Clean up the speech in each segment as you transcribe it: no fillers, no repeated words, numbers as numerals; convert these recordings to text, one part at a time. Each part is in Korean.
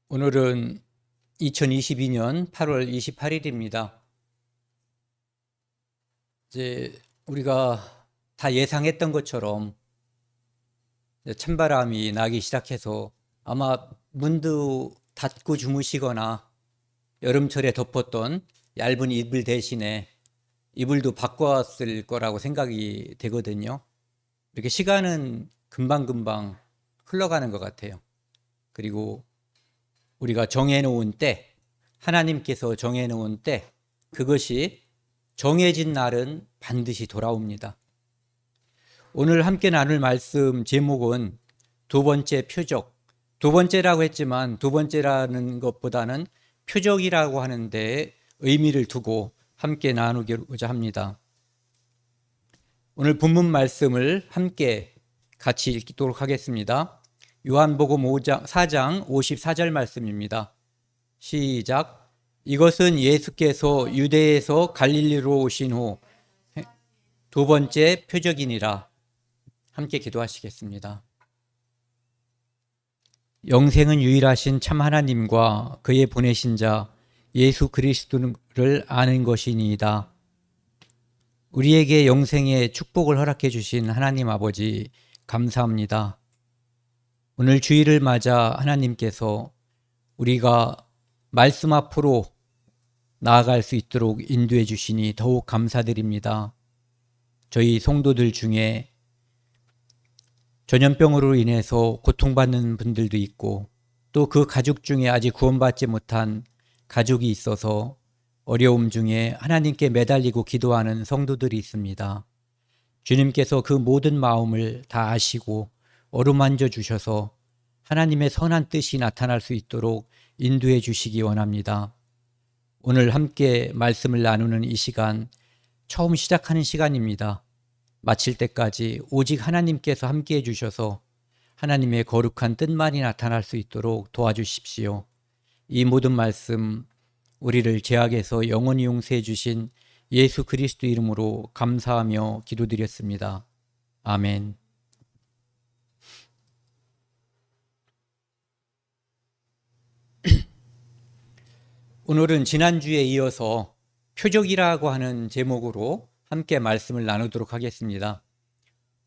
오늘은 2022년 8월 28일입니다. 이제 우리가 다 예상했던 것처럼 찬바람이 나기 시작해서 아마 문도 닫고 주무시거나 여름철에 덮었던 얇은 이불 대신에 이불도 바꿨을 거라고 생각이 되거든요. 이렇게 시간은 금방금방 흘러가는 것 같아요. 그리고 우리가 정해놓은 때, 하나님께서 정해놓은 때, 그것이 정해진 날은 반드시 돌아옵니다. 오늘 함께 나눌 말씀 제목은 두 번째 표적. 두 번째라고 했지만 두 번째라는 것보다는 표적이라고 하는데 의미를 두고 함께 나누고자 합니다. 오늘 본문 말씀을 함께 같이 읽도록 하겠습니다. 요한복음 4장 54절 말씀입니다. 시작. 이것은 예수께서 유대에서 갈릴리로 오신 후 두 번째 표적이니라. 함께 기도하시겠습니다. 영생은 유일하신 참 하나님과 그의 보내신 자 예수 그리스도를 아는 것이니이다. 우리에게 영생의 축복을 허락해 주신 하나님 아버지 감사합니다. 오늘 주일을 맞아 하나님께서 우리가 말씀 앞으로 나아갈 수 있도록 인도해 주시니 더욱 감사드립니다. 저희 성도들 중에 전염병으로 인해서 고통받는 분들도 있고 또 그 가족 중에 아직 구원받지 못한 가족이 있어서 어려움 중에 하나님께 매달리고 기도하는 성도들이 있습니다. 주님께서 그 모든 마음을 다 아시고 어루만져 주셔서 하나님의 선한 뜻이 나타날 수 있도록 인도해 주시기 원합니다. 오늘 함께 말씀을 나누는 이 시간, 처음 시작하는 시간입니다. 마칠 때까지 오직 하나님께서 함께 해주셔서 하나님의 거룩한 뜻만이 나타날 수 있도록 도와주십시오. 이 모든 말씀 우리를 죄악에서 영원히 용서해 주신 예수 그리스도 이름으로 감사하며 기도드렸습니다. 아멘. 오늘은 지난주에 이어서 표적이라고 하는 제목으로 함께 말씀을 나누도록 하겠습니다.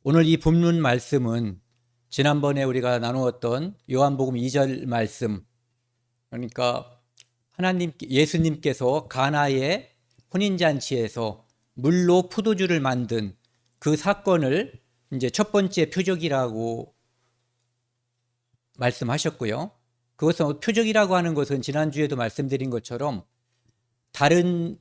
오늘 이 본문 말씀은 지난번에 우리가 나누었던 요한복음 2절 말씀, 그러니까 예수님께서 가나의 혼인잔치에서 물로 포도주를 만든 그 사건을 이제 첫 번째 표적이라고 말씀하셨고요. 그것은 표적이라고 하는 것은 지난주에도 말씀드린 것처럼 다른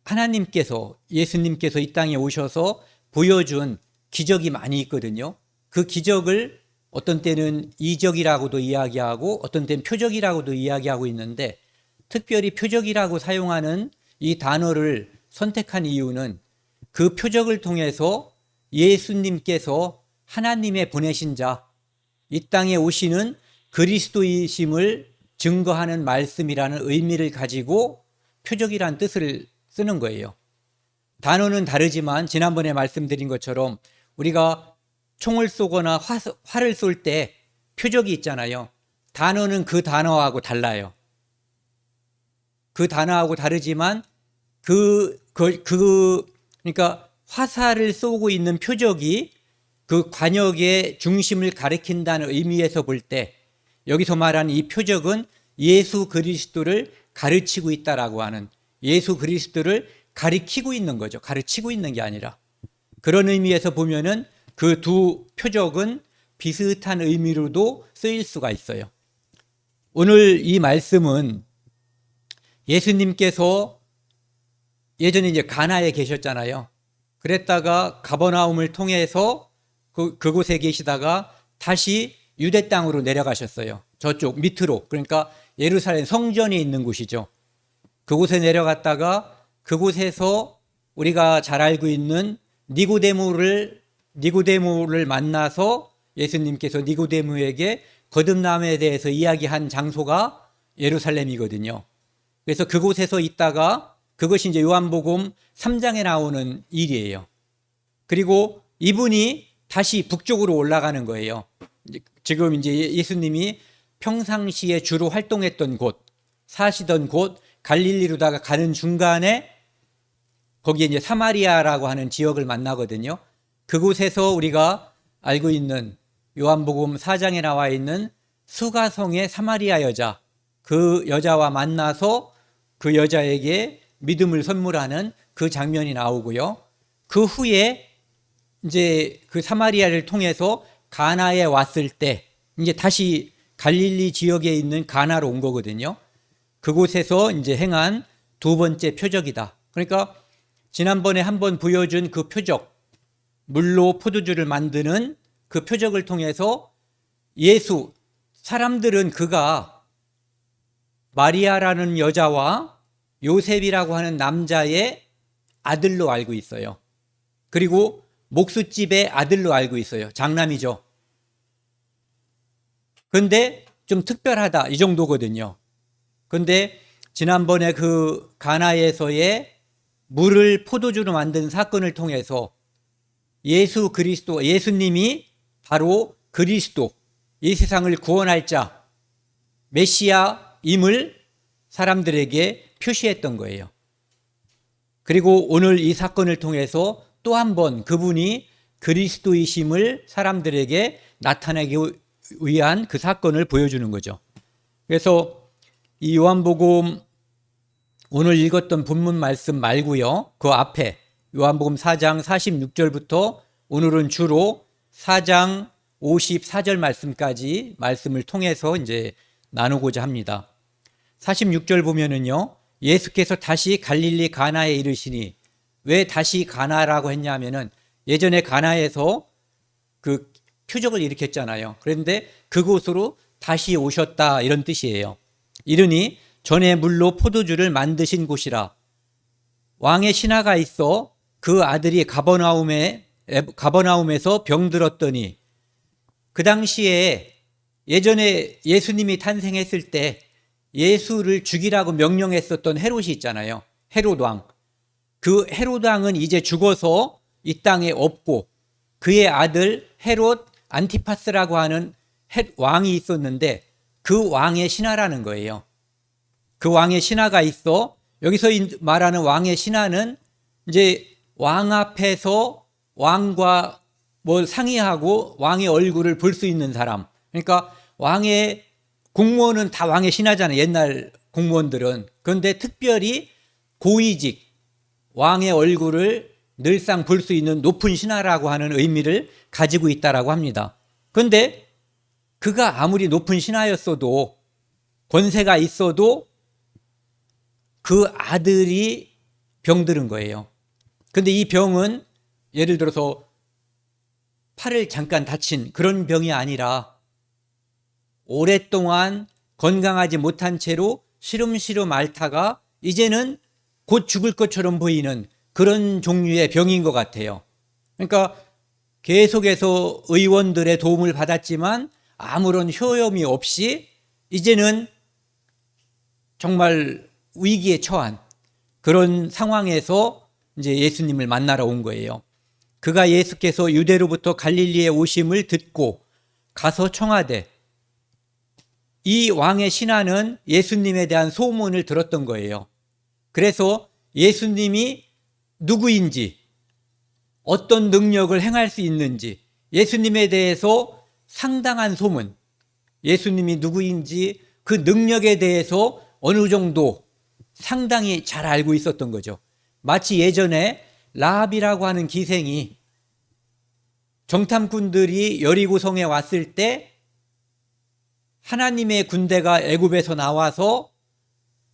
하나님께서 예수님께서 이 땅에 오셔서 보여준 기적이 많이 있거든요. 그 기적을 어떤 때는 이적이라고도 이야기하고 어떤 때는 표적이라고도 이야기하고 있는데 특별히 표적이라고 사용하는 이 단어를 선택한 이유는 그 표적을 통해서 예수님께서 하나님의 보내신 자, 이 땅에 오시는 그리스도이심을 증거하는 말씀이라는 의미를 가지고 표적이란 뜻을 쓰는 거예요. 단어는 다르지만 지난번에 말씀드린 것처럼 우리가 총을 쏘거나 활을 쏠 때 표적이 있잖아요. 단어는 그 단어하고 달라요. 그 단어하고 다르지만 그러니까 화살을 쏘고 있는 표적이 그 관역의 중심을 가리킨다는 의미에서 볼 때 여기서 말하는 이 표적은 예수 그리스도를 가르치고 있다라고 하는, 예수 그리스도를 가리키고 있는 거죠. 가르치고 있는 게 아니라. 그런 의미에서 보면은 그 두 표적은 비슷한 의미로도 쓰일 수가 있어요. 오늘 이 말씀은 예수님께서 예전에 이제 가나에 계셨잖아요. 그랬다가 가버나움을 통해서 그곳에 계시다가 다시 유대 땅으로 내려가셨어요. 저쪽 밑으로, 그러니까 예루살렘 성전이 있는 곳이죠. 그곳에 내려갔다가 그곳에서 우리가 잘 알고 있는 니고데모를 만나서 예수님께서 니고데모에게 거듭남에 대해서 이야기한 장소가 예루살렘이거든요. 그래서 그곳에서 있다가 그것이 이제 요한복음 3장에 나오는 일이에요. 그리고 이분이 다시 북쪽으로 올라가는 거예요. 지금 이제 예수님이 평상시에 주로 활동했던 곳, 사시던 곳 갈릴리로다가 가는 중간에 거기에 이제 사마리아라고 하는 지역을 만나거든요. 그곳에서 우리가 알고 있는 요한복음 4장에 나와 있는 수가성의 사마리아 여자, 그 여자와 만나서 그 여자에게 믿음을 선물하는 그 장면이 나오고요. 그 후에 이제 그 사마리아를 통해서 가나에 왔을 때 이제 다시 갈릴리 지역에 있는 가나로 온 거거든요. 그곳에서 이제 행한 두 번째 표적이다. 그러니까 지난번에 한번 보여준 그 표적, 물로 포도주를 만드는 그 표적을 통해서 예수, 사람들은 그가 마리아라는 여자와 요셉이라고 하는 남자의 아들로 알고 있어요. 그리고 목수집의 아들로 알고 있어요. 장남이죠. 근데 좀 특별하다 이 정도거든요. 근데 지난번에 그 가나에서의 물을 포도주로 만든 사건을 통해서 예수 그리스도, 예수님이 바로 그리스도, 이 세상을 구원할 자, 메시아임을 사람들에게 표시했던 거예요. 그리고 오늘 이 사건을 통해서 또 한 번 그분이 그리스도이심을 사람들에게 나타내기 위한 그 사건을 보여주는 거죠. 그래서 이 요한복음 오늘 읽었던 본문 말씀 말고요. 그 앞에 요한복음 4장 46절부터 오늘은 주로 4장 54절 말씀까지 말씀을 통해서 이제 나누고자 합니다. 46절 보면은요. 예수께서 다시 갈릴리 가나에 이르시니, 왜 다시 가나라고 했냐면은 예전에 가나에서 그 표적을 일으켰잖아요. 그런데 그곳으로 다시 오셨다 이런 뜻이에요. 이르니 전에 물로 포도주를 만드신 곳이라. 왕의 신하가 있어 그 아들이 가버나움에서 병들었더니, 그 당시에 예전에 예수님이 탄생했을 때 예수를 죽이라고 명령했었던 헤롯이 있잖아요. 헤롯 왕. 그 헤롯 왕은 이제 죽어서 이 땅에 없고 그의 아들 헤롯 안티파스라고 하는 왕이 있었는데 그 왕의 신하라는 거예요. 그 왕의 신하가 있어. 여기서 말하는 왕의 신하는 이제 왕 앞에서 왕과 상의하고 왕의 얼굴을 볼 수 있는 사람. 그러니까 왕의 공무원은 다 왕의 신하잖아요. 옛날 공무원들은. 그런데 특별히 고위직, 왕의 얼굴을 늘상 볼 수 있는 높은 신하라고 하는 의미를 가지고 있다라고 합니다. 그런데 그가 아무리 높은 신하였어도, 권세가 있어도 그 아들이 병들은 거예요. 그런데 이 병은 예를 들어서 팔을 잠깐 다친 그런 병이 아니라 오랫동안 건강하지 못한 채로 시름시름 앓다가 이제는 곧 죽을 것처럼 보이는 그런 종류의 병인 것 같아요. 그러니까 계속해서 의원들의 도움을 받았지만 아무런 효험이 없이 이제는 정말 위기에 처한 그런 상황에서 이제 예수님을 만나러 온 거예요. 그가 예수께서 유대로부터 갈릴리에 오심을 듣고 가서 청하되, 이 왕의 신하는 예수님에 대한 소문을 들었던 거예요. 그래서 예수님이 누구인지, 어떤 능력을 행할 수 있는지, 예수님에 대해서 상당한 소문, 예수님이 누구인지 그 능력에 대해서 어느 정도 상당히 잘 알고 있었던 거죠. 마치 예전에 라합이라고 하는 기생이 정탐꾼들이 여리고성에 왔을 때 하나님의 군대가 애굽에서 나와서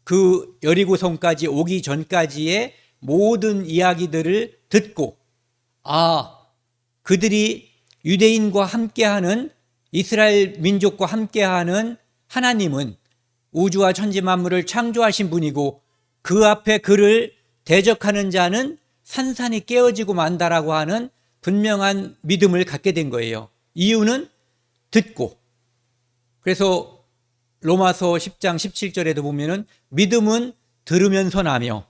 그 여리고성까지 오기 전까지의 모든 이야기들을 듣고, 그들이 유대인과 함께하는, 이스라엘 민족과 함께하는 하나님은 우주와 천지 만물을 창조하신 분이고 그 앞에 그를 대적하는 자는 산산이 깨어지고 만다라고 하는 분명한 믿음을 갖게 된 거예요. 이유는 듣고. 그래서 로마서 10장 17절에도 보면은 믿음은 들으면서 나며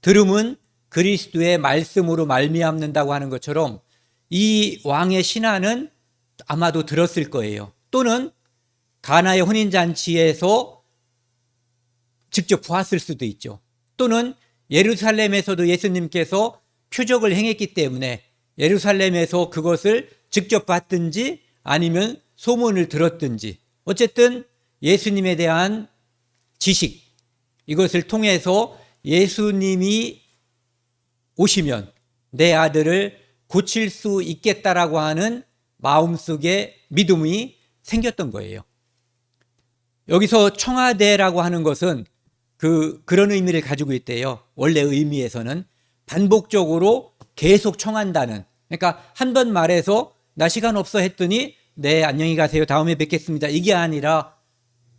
들음은 그리스도의 말씀으로 말미암는다고 하는 것처럼 이 왕의 신하는 아마도 들었을 거예요. 또는 가나의 혼인잔치에서 직접 보았을 수도 있죠. 또는 예루살렘에서도 예수님께서 표적을 행했기 때문에 예루살렘에서 그것을 직접 봤든지 아니면 소문을 들었든지 어쨌든 예수님에 대한 지식, 이것을 통해서 예수님이 오시면 내 아들을 고칠 수 있겠다라고 하는 마음속에 믿음이 생겼던 거예요. 여기서 청하되라고 하는 것은 그런 의미를 가지고 있대요. 원래 의미에서는 반복적으로 계속 청한다는, 그러니까 한 번 말해서 나 시간 없어 했더니 네 안녕히 가세요 다음에 뵙겠습니다 이게 아니라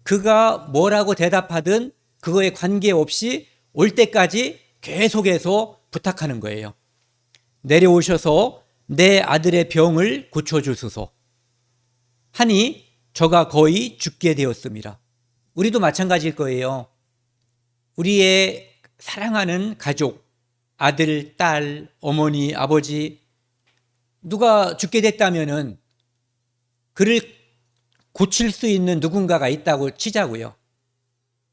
그가 뭐라고 대답하든 그거에 관계없이 올 때까지 계속해서 부탁하는 거예요. 내려오셔서 내 아들의 병을 고쳐주소서 하니 저가 거의 죽게 되었습니다. 우리도 마찬가지일 거예요. 우리의 사랑하는 가족, 아들, 딸, 어머니, 아버지 누가 죽게 됐다면은 그를 고칠 수 있는 누군가가 있다고 치자고요.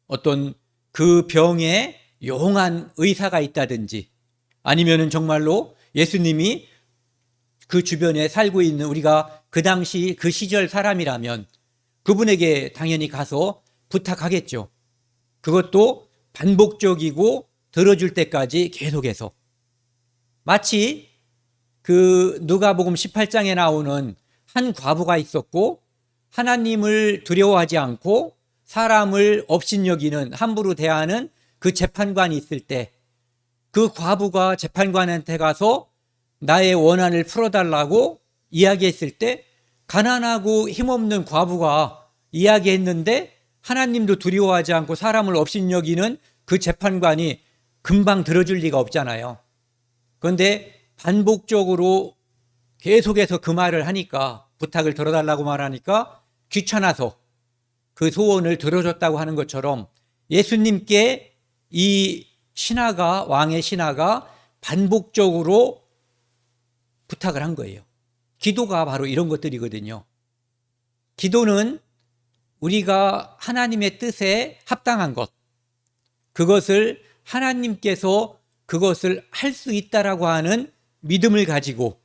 어떤 그 병에 용한 의사가 있다든지 아니면은 정말로 예수님이 그 주변에 살고 있는 우리가 그 당시 그 시절 사람이라면 그분에게 당연히 가서 부탁하겠죠. 그것도 반복적이고 들어줄 때까지 계속해서. 마치 그 누가복음 18장에 나오는 한 과부가 있었고 하나님을 두려워하지 않고 사람을 업신여기는 함부로 대하는 그 재판관이 있을 때 그 과부가 재판관한테 가서 나의 원한을 풀어달라고 이야기했을 때 가난하고 힘없는 과부가 이야기했는데 하나님도 두려워하지 않고 사람을 업신여기는 그 재판관이 금방 들어줄 리가 없잖아요. 그런데 반복적으로 계속해서 그 말을 하니까 부탁을 들어달라고 말하니까 귀찮아서 그 소원을 들어줬다고 하는 것처럼 예수님께 이 신하가 왕의 신하가 반복적으로 부탁을 한 거예요. 기도가 바로 이런 것들이거든요. 기도는 우리가 하나님의 뜻에 합당한 것, 그것을 하나님께서 그것을 할 수 있다라고 하는 믿음을 가지고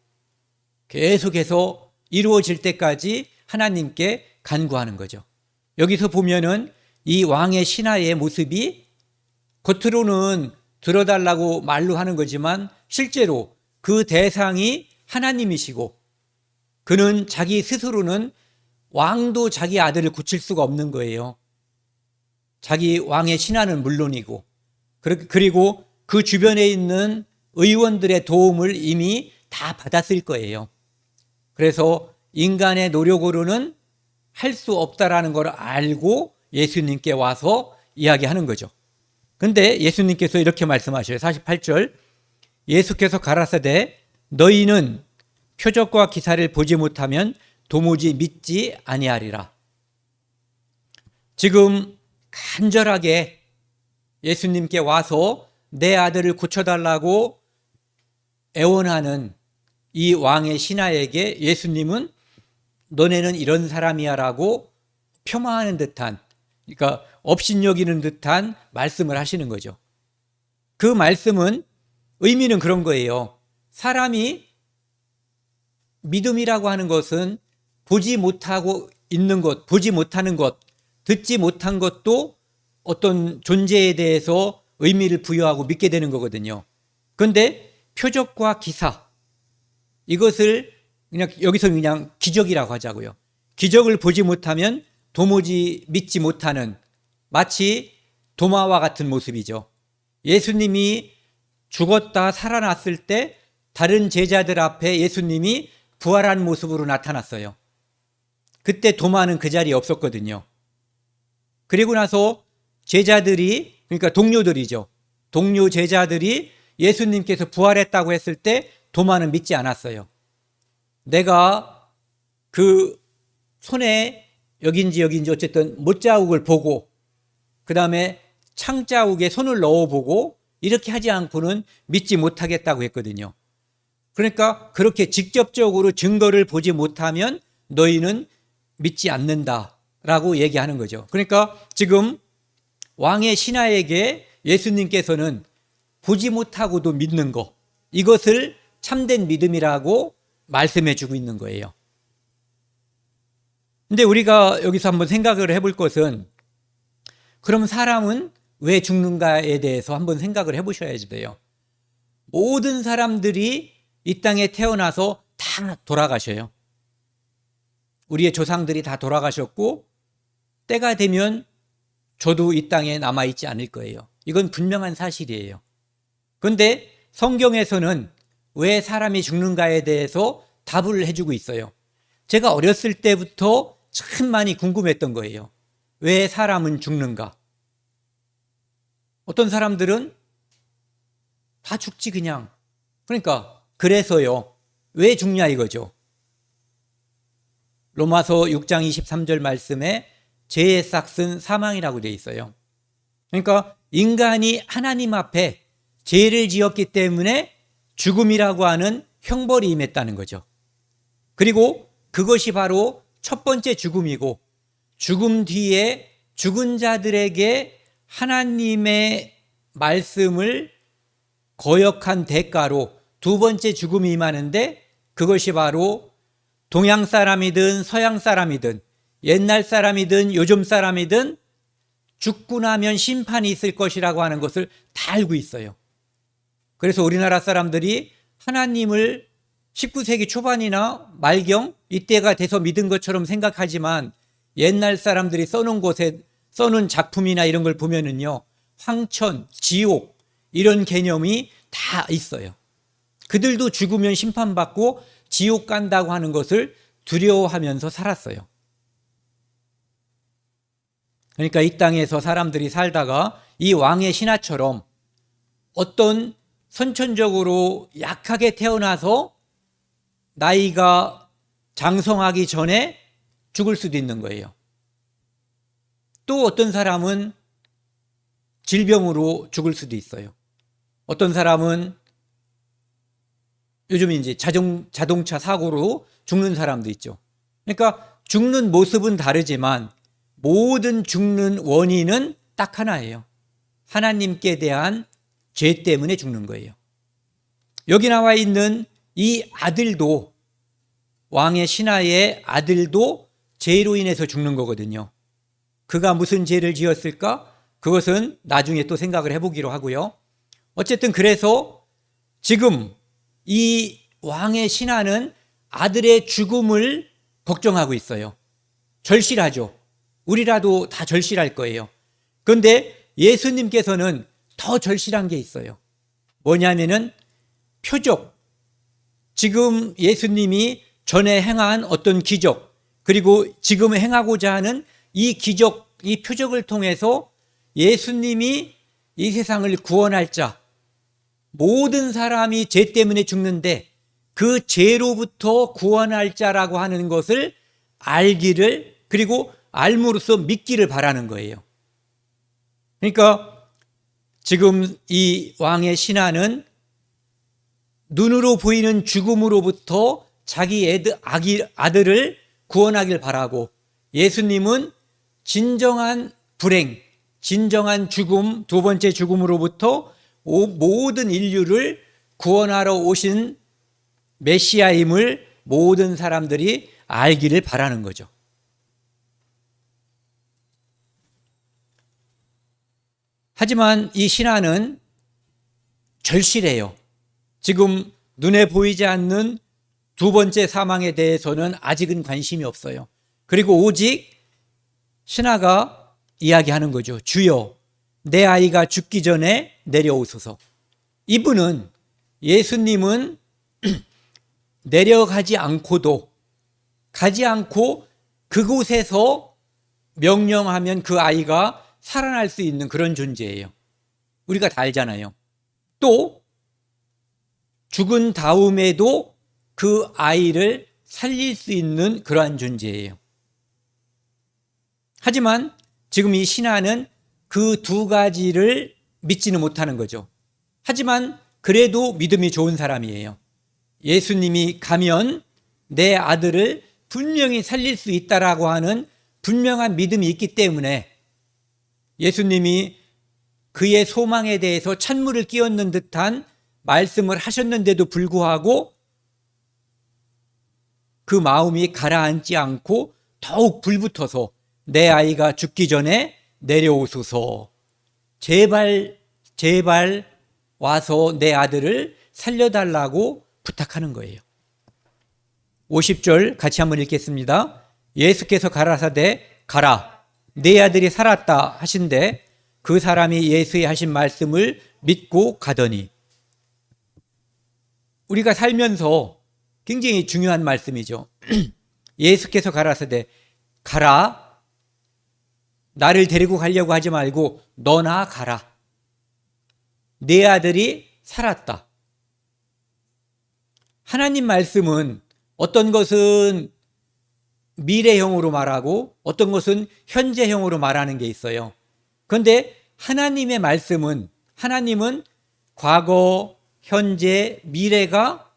계속해서 이루어질 때까지 하나님께 간구하는 거죠. 여기서 보면은 이 왕의 신하의 모습이 겉으로는 들어달라고 말로 하는 거지만 실제로 그 대상이 하나님이시고 그는 자기 스스로는 왕도 자기 아들을 고칠 수가 없는 거예요. 자기 왕의 신하는 물론이고 그리고 그 주변에 있는 의원들의 도움을 이미 다 받았을 거예요. 그래서 인간의 노력으로는 할 수 없다라는 걸 알고 예수님께 와서 이야기하는 거죠. 근데 예수님께서 이렇게 말씀하셔요. 48절 예수께서 가라사대 너희는 표적과 기사를 보지 못하면 도무지 믿지 아니하리라. 지금 간절하게 예수님께 와서 내 아들을 고쳐달라고 애원하는 이 왕의 신하에게 예수님은 너네는 이런 사람이야 라고 폄하하는 듯한, 그러니까 업신여기는 듯한 말씀을 하시는 거죠. 그 말씀은 의미는 그런 거예요. 사람이 믿음이라고 하는 것은 보지 못하고 있는 것, 보지 못하는 것, 듣지 못한 것도 어떤 존재에 대해서 의미를 부여하고 믿게 되는 거거든요. 그런데 표적과 기사, 이것을 여기서 그냥 기적이라고 하자고요. 기적을 보지 못하면 도무지 믿지 못하는, 마치 도마와 같은 모습이죠. 예수님이 죽었다 살아났을 때 다른 제자들 앞에 예수님이 부활한 모습으로 나타났어요. 그때 도마는 그 자리에 없었거든요. 그리고 나서 제자들이, 그러니까 동료들이죠. 동료 제자들이 예수님께서 부활했다고 했을 때 도마는 믿지 않았어요. 내가 그 손에 여긴지 어쨌든 못자국을 보고 그 다음에 창자국에 손을 넣어보고 이렇게 하지 않고는 믿지 못하겠다고 했거든요. 그러니까 그렇게 직접적으로 증거를 보지 못하면 너희는 믿지 않는다. 라고 얘기하는 거죠. 그러니까 지금 왕의 신하에게 예수님께서는 보지 못하고도 믿는 것, 이것을 참된 믿음이라고 말씀해 주고 있는 거예요. 근데 우리가 여기서 한번 생각을 해볼 것은, 그럼 사람은 왜 죽는가에 대해서 한번 생각을 해보셔야 돼요. 모든 사람들이 이 땅에 태어나서 다 돌아가셔요. 우리의 조상들이 다 돌아가셨고, 때가 되면 저도 이 땅에 남아있지 않을 거예요. 이건 분명한 사실이에요. 그런데 성경에서는 왜 사람이 죽는가에 대해서 답을 해주고 있어요. 제가 어렸을 때부터 참 많이 궁금했던 거예요. 왜 사람은 죽는가? 어떤 사람들은 다 죽지 그냥. 그러니까 그래서요. 왜 죽냐 이거죠. 로마서 6장 23절 말씀에 죄의 삭은 사망이라고 되어 있어요. 그러니까 인간이 하나님 앞에 죄를 지었기 때문에 죽음이라고 하는 형벌이 임했다는 거죠. 그리고 그것이 바로 첫 번째 죽음이고, 죽음 뒤에 죽은 자들에게 하나님의 말씀을 거역한 대가로 두 번째 죽음이 임하는데, 그것이 바로 동양 사람이든 서양 사람이든 옛날 사람이든 요즘 사람이든 죽고 나면 심판이 있을 것이라고 하는 것을 다 알고 있어요. 그래서 우리나라 사람들이 하나님을 19세기 초반이나 말경 이때가 돼서 믿은 것처럼 생각하지만, 옛날 사람들이 써놓은 작품이나 이런 걸 보면은요, 황천, 지옥 이런 개념이 다 있어요. 그들도 죽으면 심판받고 지옥 간다고 하는 것을 두려워하면서 살았어요. 그러니까 이 땅에서 사람들이 살다가 이 왕의 신하처럼 어떤 선천적으로 약하게 태어나서 나이가 장성하기 전에 죽을 수도 있는 거예요. 또 어떤 사람은 질병으로 죽을 수도 있어요. 어떤 사람은 요즘 이제 자동차 사고로 죽는 사람도 있죠. 그러니까 죽는 모습은 다르지만 모든 죽는 원인은 딱 하나예요. 하나님께 대한 죄 때문에 죽는 거예요. 여기 나와 있는 이 아들도, 왕의 신하의 아들도 죄로 인해서 죽는 거거든요. 그가 무슨 죄를 지었을까? 그것은 나중에 또 생각을 해보기로 하고요. 어쨌든 그래서 지금 이 왕의 신하는 아들의 죽음을 걱정하고 있어요. 절실하죠. 우리라도 다 절실할 거예요. 그런데 예수님께서는 더 절실한 게 있어요. 뭐냐면은 표적. 지금 예수님이 전에 행한 어떤 기적, 그리고 지금 행하고자 하는 이 기적, 이 표적을 통해서 예수님이 이 세상을 구원할 자, 모든 사람이 죄 때문에 죽는데 그 죄로부터 구원할 자라고 하는 것을 알기를, 그리고 알므로써 믿기를 바라는 거예요. 그러니까 지금 이 왕의 신하는 눈으로 보이는 죽음으로부터 자기 아들을 구원하길 바라고, 예수님은 진정한 불행, 진정한 죽음, 두 번째 죽음으로부터 모든 인류를 구원하러 오신 메시아임을 모든 사람들이 알기를 바라는 거죠. 하지만 이 신하는 절실해요. 지금 눈에 보이지 않는 두 번째 사망에 대해서는 아직은 관심이 없어요. 그리고 오직 신하가 이야기하는 거죠. 주여, 내 아이가 죽기 전에 내려오소서. 이분은, 예수님은 내려가지 않고도, 가지 않고 그곳에서 명령하면 그 아이가 살아날 수 있는 그런 존재예요. 우리가 다 알잖아요. 또 죽은 다음에도 그 아이를 살릴 수 있는 그러한 존재예요. 하지만 지금 이 신하는 그 두 가지를 믿지는 못하는 거죠. 하지만 그래도 믿음이 좋은 사람이에요. 예수님이 가면 내 아들을 분명히 살릴 수 있다라고 하는 분명한 믿음이 있기 때문에 예수님이 그의 소망에 대해서 찬물을 끼얹는 듯한 말씀을 하셨는데도 불구하고 그 마음이 가라앉지 않고 더욱 불붙어서 내 아이가 죽기 전에 내려오소서, 제발 와서 내 아들을 살려달라고 부탁하는 거예요. 50절 같이 한번 읽겠습니다. 예수께서 가라사대 가라, 내 아들이 살았다 하신대 그 사람이 예수의 하신 말씀을 믿고 가더니. 우리가 살면서 굉장히 중요한 말씀이죠. 예수께서 가라사대 가라, 나를 데리고 가려고 하지 말고 너나 가라. 내 아들이 살았다. 하나님 말씀은 어떤 것은 미래형으로 말하고 어떤 것은 현재형으로 말하는 게 있어요. 그런데 하나님의 말씀은, 하나님은 과거, 현재, 미래가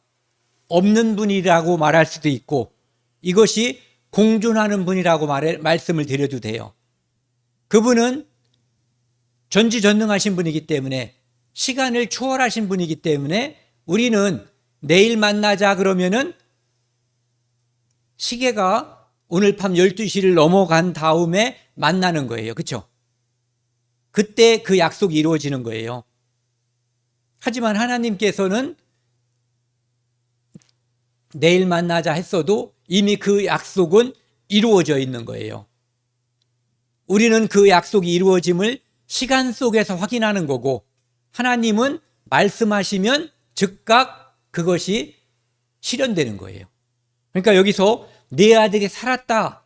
없는 분이라고 말할 수도 있고 이것이 공존하는 분이라고 말씀을 드려도 돼요. 그분은 전지전능하신 분이기 때문에, 시간을 초월하신 분이기 때문에 우리는 내일 만나자 그러면은 시계가 오늘 밤 12시를 넘어간 다음에 만나는 거예요. 그렇죠? 그때 그 약속이 이루어지는 거예요. 하지만 하나님께서는 내일 만나자 했어도 이미 그 약속은 이루어져 있는 거예요. 우리는 그 약속이 이루어짐을 시간 속에서 확인하는 거고, 하나님은 말씀하시면 즉각 그것이 실현되는 거예요. 그러니까 여기서 내 아들이 살았다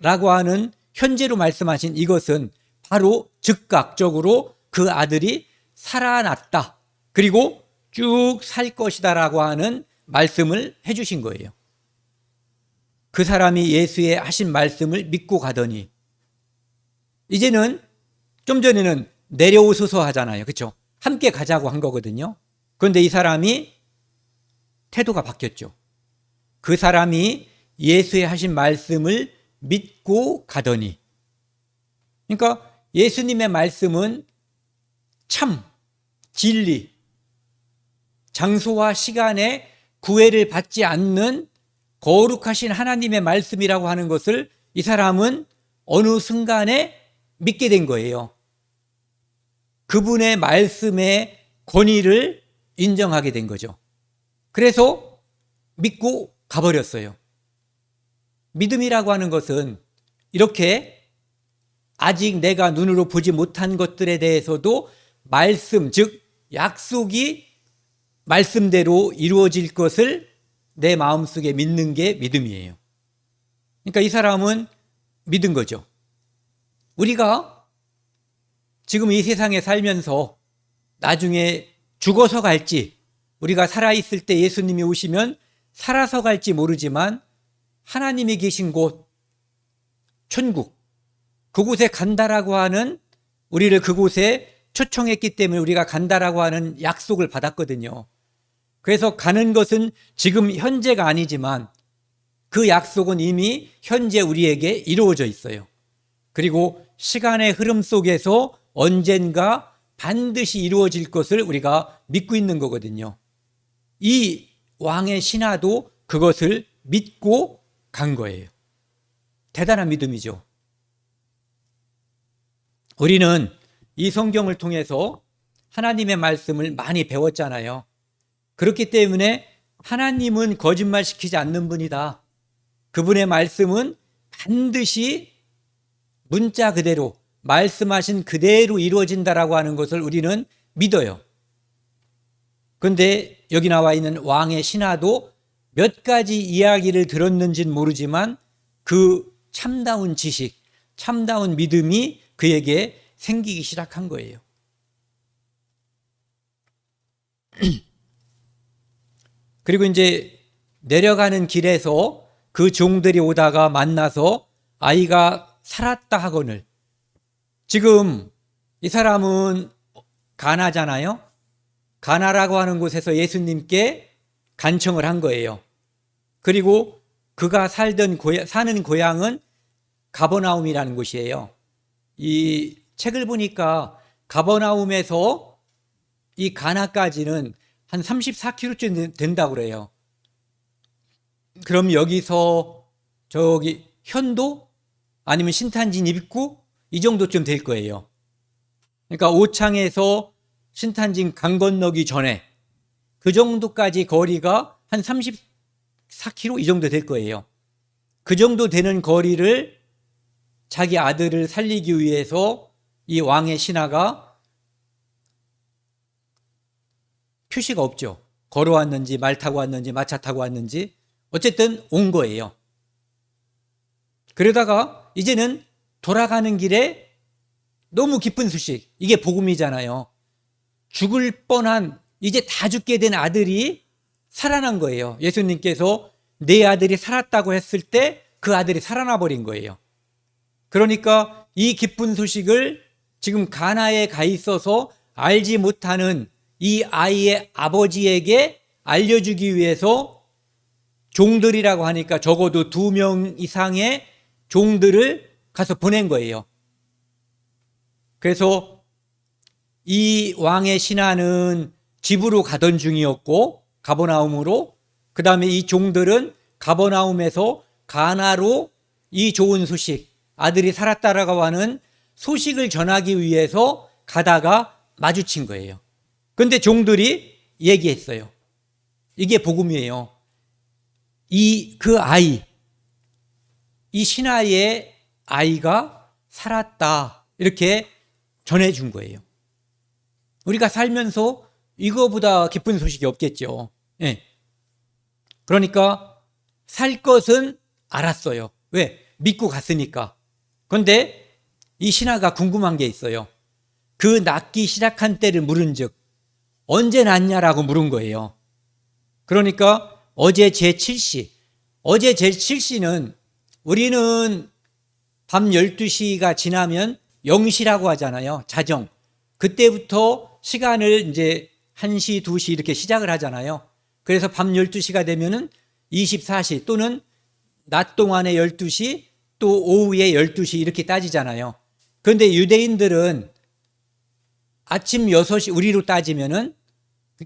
라고 하는 현재로 말씀하신 이것은 바로 즉각적으로 그 아들이 살아났다, 그리고 쭉 살 것이다 라고 하는 말씀을 해주신 거예요. 그 사람이 예수의 하신 말씀을 믿고 가더니, 이제는 좀 전에는 내려오소서 하잖아요. 그렇죠? 함께 가자고 한 거거든요. 그런데 이 사람이 태도가 바뀌었죠. 그 사람이 예수의 하신 말씀을 믿고 가더니. 그러니까 예수님의 말씀은 참, 진리, 장소와 시간에 구애를 받지 않는 거룩하신 하나님의 말씀이라고 하는 것을 이 사람은 어느 순간에 믿게 된 거예요. 그분의 말씀의 권위를 인정하게 된 거죠. 그래서 믿고 가버렸어요. 믿음이라고 하는 것은 이렇게 아직 내가 눈으로 보지 못한 것들에 대해서도 말씀, 즉 약속이 말씀대로 이루어질 것을 내 마음속에 믿는 게 믿음이에요. 그러니까 이 사람은 믿은 거죠. 우리가 지금 이 세상에 살면서 나중에 죽어서 갈지, 우리가 살아있을 때 예수님이 오시면 살아서 갈지 모르지만 하나님이 계신 곳, 천국, 그곳에 간다라고 하는, 우리를 그곳에 초청했기 때문에 우리가 간다라고 하는 약속을 받았거든요. 그래서 가는 것은 지금 현재가 아니지만 그 약속은 이미 현재 우리에게 이루어져 있어요. 그리고 시간의 흐름 속에서 언젠가 반드시 이루어질 것을 우리가 믿고 있는 거거든요. 이 왕의 신하도 그것을 믿고 간 거예요. 대단한 믿음이죠. 우리는 이 성경을 통해서 하나님의 말씀을 많이 배웠잖아요. 그렇기 때문에 하나님은 거짓말시키지 않는 분이다. 그분의 말씀은 반드시 문자 그대로, 말씀하신 그대로 이루어진다라고 하는 것을 우리는 믿어요. 그런데 여기 나와 있는 왕의 신하도 몇 가지 이야기를 들었는지는 모르지만 그 참다운 지식, 참다운 믿음이 그에게 생기기 시작한 거예요. 그리고 이제 내려가는 길에서 그 종들이 오다가 만나서 아이가 살았다 하거늘. 지금 이 사람은 가나잖아요. 가나라고 하는 곳에서 예수님께 간청을 한 거예요. 그리고 그가 사는 고향은 가버나움이라는 곳이에요. 이 책을 보니까 가버나움에서 이 가나까지는 한 34km쯤 된다고 그래요. 그럼 여기서 저기 현도 아니면 신탄진 입구 이 정도쯤 될 거예요. 그러니까 오창에서 신탄진 강 건너기 전에 그 정도까지 거리가 한 34km 이 정도 될 거예요. 그 정도 되는 거리를 자기 아들을 살리기 위해서 이 왕의 신하가 표시가 없죠. 걸어왔는지 말 타고 왔는지 마차 타고 왔는지 어쨌든 온 거예요. 그러다가 이제는 돌아가는 길에 너무 기쁜 소식, 이게 복음이잖아요. 죽을 뻔한 이제 다 죽게 된 아들이 살아난 거예요. 예수님께서 내 아들이 살았다고 했을 때 그 아들이 살아나 버린 거예요. 그러니까 이 기쁜 소식을 지금 가나에 가 있어서 알지 못하는 이 아이의 아버지에게 알려주기 위해서 종들이라고 하니까 적어도 2명 이상의 종들을 가서 보낸 거예요. 그래서 이 왕의 신하는 집으로 가던 중이었고 가버나움으로, 그 다음에 이 종들은 가버나움에서 가나로 이 좋은 소식, 아들이 살았다라고 하는 소식을 전하기 위해서 가다가 마주친 거예요. 그런데 종들이 얘기했어요. 이게 복음이에요. 그 아이, 이 신하의 아이가 살았다, 이렇게 전해준 거예요. 우리가 살면서 이거보다 기쁜 소식이 없겠죠. 예. 그러니까 살 것은 알았어요. 왜? 믿고 갔으니까. 그런데 이 신하가 궁금한 게 있어요. 그 낳기 시작한 때를 물은 즉 언제 낳냐라고 물은 거예요. 그러니까 어제 제7시, 어제 제7시는 우리는 밤 12시가 지나면 0시라고 하잖아요. 자정. 그때부터 시간을 이제 1시, 2시 이렇게 시작을 하잖아요. 그래서 밤 12시가 되면은 24시 또는 낮 동안에 12시 또 오후에 12시 이렇게 따지잖아요. 그런데 유대인들은 아침 6시, 우리로 따지면은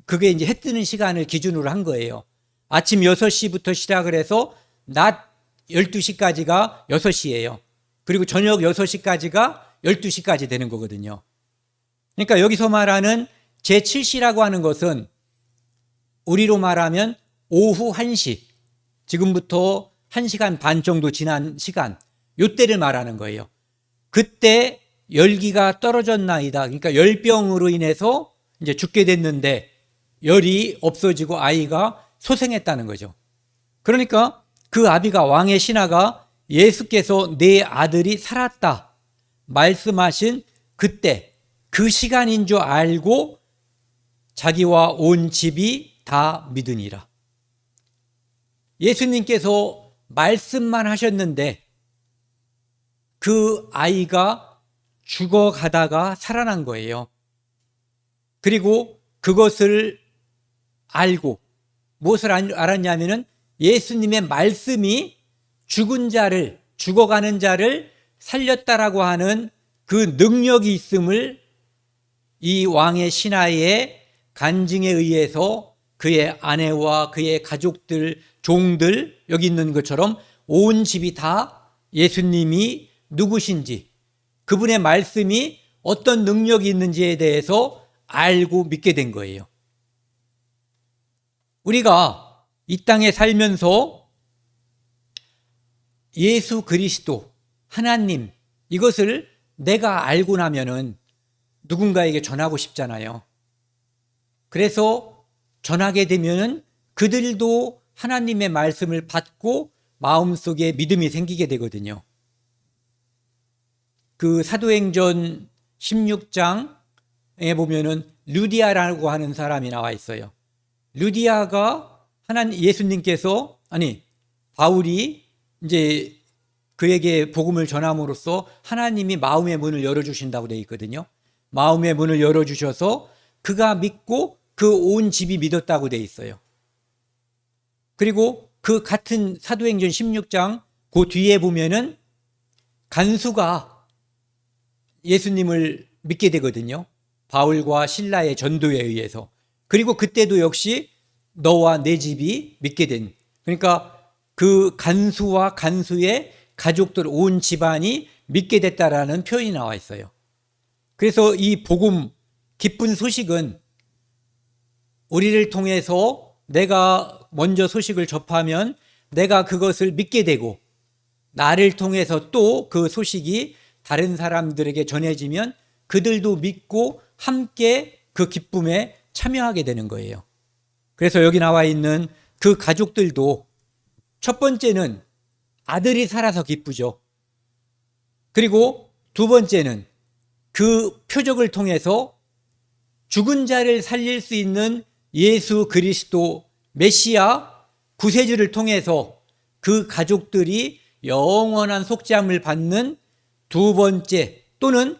그게 이제 해 뜨는 시간을 기준으로 한 거예요. 아침 6시부터 시작을 해서 낮 12시까지가 6시예요. 그리고 저녁 6시까지가 12시까지 되는 거거든요. 그러니까 여기서 말하는 제7시라고 하는 것은 우리로 말하면 오후 1시, 지금부터 1시간 반 정도 지난 시간, 요때를 말하는 거예요. 그때 열기가 떨어졌나이다. 그러니까 열병으로 인해서 이제 죽게 됐는데 열이 없어지고 아이가 소생했다는 거죠. 그러니까 그 아비가, 왕의 신하가 예수께서 내 아들이 살았다 말씀하신 그때 그 시간인 줄 알고 자기와 온 집이 다 믿으니라. 예수님께서 말씀만 하셨는데 그 아이가 죽어가다가 살아난 거예요. 그리고 그것을 알고 무엇을 알았냐면은 예수님의 말씀이 죽은 자를, 죽어가는 자를 살렸다라고 하는 그 능력이 있음을 이 왕의 신하의 간증에 의해서 그의 아내와 그의 가족들, 종들, 여기 있는 것처럼 온 집이 다 예수님이 누구신지, 그분의 말씀이 어떤 능력이 있는지에 대해서 알고 믿게 된 거예요. 우리가 이 땅에 살면서 예수 그리스도, 하나님, 이것을 내가 알고 나면은 누군가에게 전하고 싶잖아요. 그래서 전하게 되면은 그들도 하나님의 말씀을 받고 마음속에 믿음이 생기게 되거든요. 그 사도행전 16장에 보면은 루디아라고 하는 사람이 나와 있어요. 루디아가 예수님께서, 바울이 이제 그에게 복음을 전함으로써 하나님이 마음의 문을 열어주신다고 되어 있거든요. 마음의 문을 열어주셔서 그가 믿고 그 온 집이 믿었다고 되어 있어요. 그리고 그 같은 사도행전 16장 그 뒤에 보면은 간수가 예수님을 믿게 되거든요. 바울과 신라의 전도에 의해서. 그리고 그때도 역시 너와 내 집이 믿게 된, 그러니까 그 간수와 간수의 가족들 온 집안이 믿게 됐다라는 표현이 나와 있어요. 그래서 이 복음, 기쁜 소식은 우리를 통해서 내가 먼저 소식을 접하면 내가 그것을 믿게 되고, 나를 통해서 또 그 소식이 다른 사람들에게 전해지면 그들도 믿고 함께 그 기쁨에 참여하게 되는 거예요. 그래서 여기 나와 있는 그 가족들도 첫 번째는 아들이 살아서 기쁘죠. 그리고 두 번째는 그 표적을 통해서 죽은 자를 살릴 수 있는 예수 그리스도 메시아 구세주를 통해서 그 가족들이 영원한 속죄함을 받는 두 번째 또는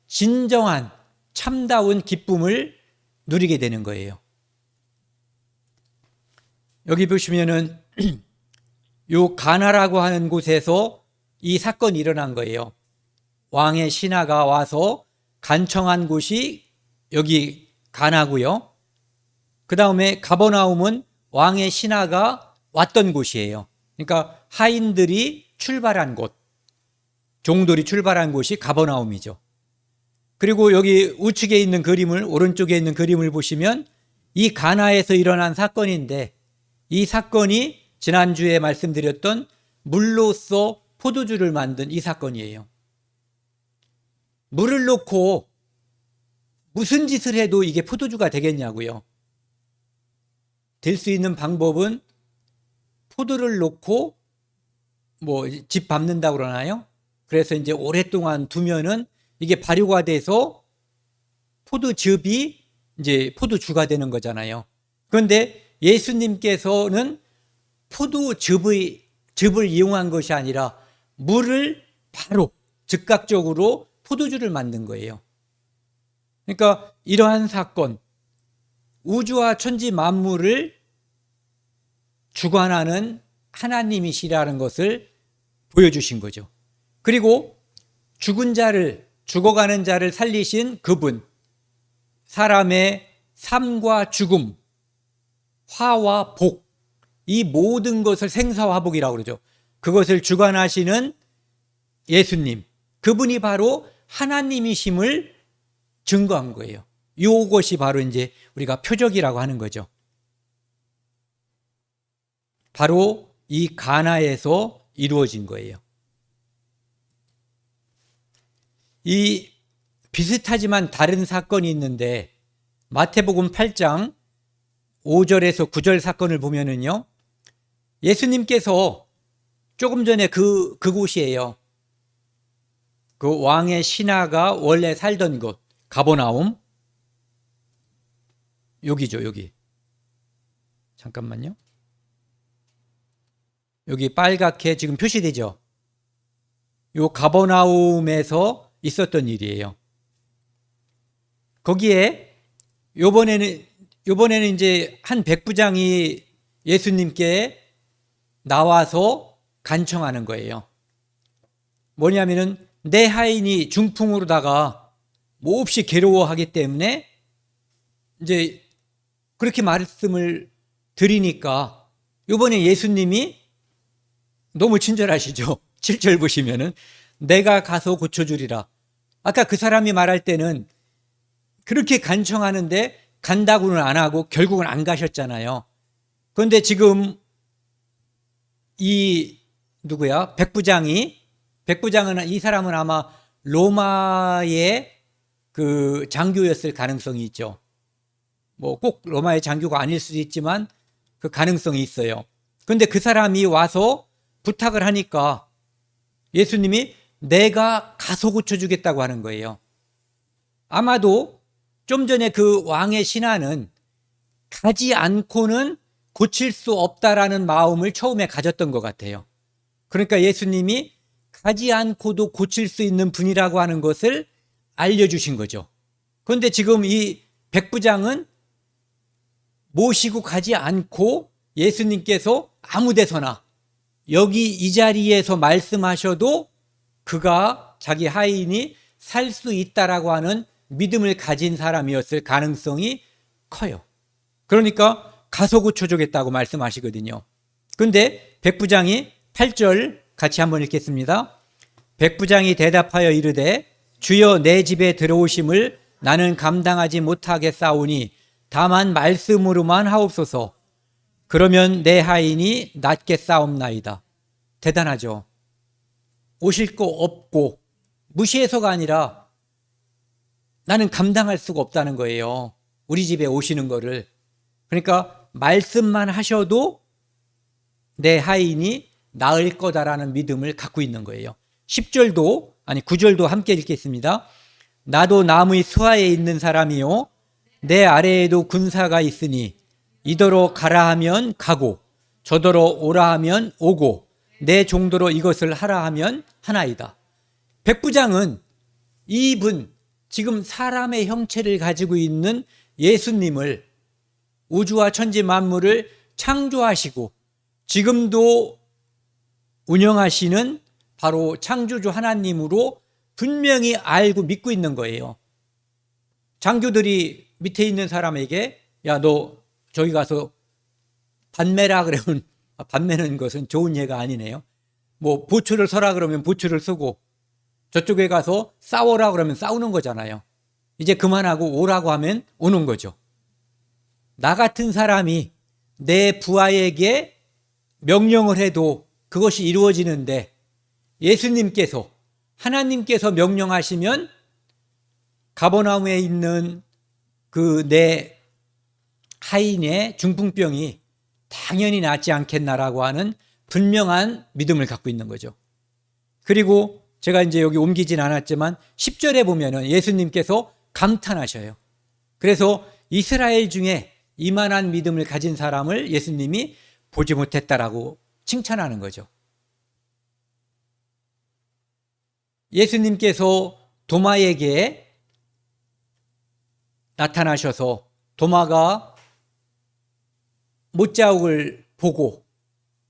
진정한 참다운 기쁨을 누리게 되는 거예요. 여기 보시면은 요 가나라고 하는 곳에서 이 사건이 일어난 거예요. 왕의 신하가 와서 간청한 곳이 여기 가나고요. 그 다음에 가버나움은 왕의 신하가 왔던 곳이에요. 그러니까 하인들이 출발한 곳, 종들이 출발한 곳이 가버나움이죠. 그리고 여기 우측에 있는 그림을, 오른쪽에 있는 그림을 보시면 이 가나에서 일어난 사건인데, 이 사건이 지난주에 말씀드렸던 물로써 포도주를 만든 이 사건이에요. 물을 넣고 무슨 짓을 해도 이게 포도주가 되겠냐고요. 될 수 있는 방법은 포도를 넣고 집 밟는다고 그러나요? 그래서 이제 오랫동안 두면은 이게 발효가 돼서 포도즙이 이제 포도주가 되는 거잖아요. 그런데 예수님께서는 즙을 이용한 것이 아니라 물을 바로 즉각적으로 포도주를 만든 거예요. 그러니까 이러한 사건, 우주와 천지 만물을 주관하는 하나님이시라는 것을 보여주신 거죠. 그리고 죽어가는 자를 살리신 그분, 사람의 삶과 죽음, 화와 복, 이 모든 것을 생사화복이라고 그러죠. 그것을 주관하시는 예수님, 그분이 바로 하나님이심을 증거한 거예요. 이것이 바로 이제 우리가 표적이라고 하는 거죠. 바로 이 가나에서 이루어진 거예요. 이 비슷하지만 다른 사건이 있는데, 마태복음 8장 5절에서 9절 사건을 보면은요, 예수님께서 조금 전에 그곳이에요. 그 왕의 신하가 원래 살던 곳, 가버나움. 여기죠, 여기. 잠깐만요. 여기 빨갛게 지금 표시되죠. 요 가버나움에서 있었던 일이에요. 거기에 요번에는 이제 한 백부장이 예수님께 나와서 간청하는 거예요. 뭐냐면은 내 하인이 중풍으로다가 몹시 괴로워하기 때문에 이제 그렇게 말씀을 드리니까, 요번에 예수님이 너무 친절하시죠. 7절 보시면은 내가 가서 고쳐주리라. 아까 그 사람이 말할 때는 그렇게 간청하는데 간다고는 안 하고 결국은 안 가셨잖아요. 그런데 지금 이 백부장은 이 사람은 아마 로마의 그 장교였을 가능성이 있죠. 꼭 로마의 장교가 아닐 수도 있지만 그 가능성이 있어요. 그런데 그 사람이 와서 부탁을 하니까 예수님이 내가 가서 고쳐주겠다고 하는 거예요. 아마도 좀 전에 그 왕의 신하는 가지 않고는 고칠 수 없다라는 마음을 처음에 가졌던 것 같아요. 그러니까 예수님이 가지 않고도 고칠 수 있는 분이라고 하는 것을 알려주신 거죠. 그런데 지금 이 백부장은 모시고 가지 않고 예수님께서 아무 데서나 여기 이 자리에서 말씀하셔도 그가 자기 하인이 살 수 있다라고 하는 믿음을 가진 사람이었을 가능성이 커요. 그러니까 가소구초조겠다고 말씀하시거든요. 그런데 백부장이 8절 같이 한번 읽겠습니다. 백부장이 대답하여 이르되 주여 내 집에 들어오심을 나는 감당하지 못하겠사오니 다만 말씀으로만 하옵소서. 그러면 내 하인이 낫겠사옵나이다. 대단하죠. 오실 거 없고 무시해서가 아니라 나는 감당할 수가 없다는 거예요. 우리 집에 오시는 거를. 그러니까 말씀만 하셔도 내 하인이 나을 거다라는 믿음을 갖고 있는 거예요. 10절도 아니 9절도 함께 읽겠습니다. 나도 남의 수하에 있는 사람이요 내 아래에도 군사가 있으니 이더러 가라 하면 가고 저더러 오라 하면 오고 내 종도로 이것을 하라 하면 하나이다. 백부장은 이분 지금 사람의 형체를 가지고 있는 예수님을 우주와 천지 만물을 창조하시고 지금도 운영하시는 바로 창조주 하나님으로 분명히 알고 믿고 있는 거예요. 장교들이 밑에 있는 사람에게 야, 너 저기 가서 반매라 그러면 반매는 것은 좋은 예가 아니네요. 뭐 보초를 서라 그러면 보초를 서고 저쪽에 가서 싸워라 그러면 싸우는 거잖아요. 이제 그만하고 오라고 하면 오는 거죠. 나 같은 사람이 내 부하에게 명령을 해도 그것이 이루어지는데 예수님께서 하나님께서 명령하시면 가버나움에 있는 그 내 하인의 중풍병이 당연히 낫지 않겠나라고 하는 분명한 믿음을 갖고 있는 거죠. 그리고 제가 이제 여기 옮기진 않았지만 10절에 보면은 예수님께서 감탄하셔요. 그래서 이스라엘 중에 이만한 믿음을 가진 사람을 예수님이 보지 못했다라고 칭찬하는 거죠. 예수님께서 도마에게 나타나셔서 도마가 못자국을 보고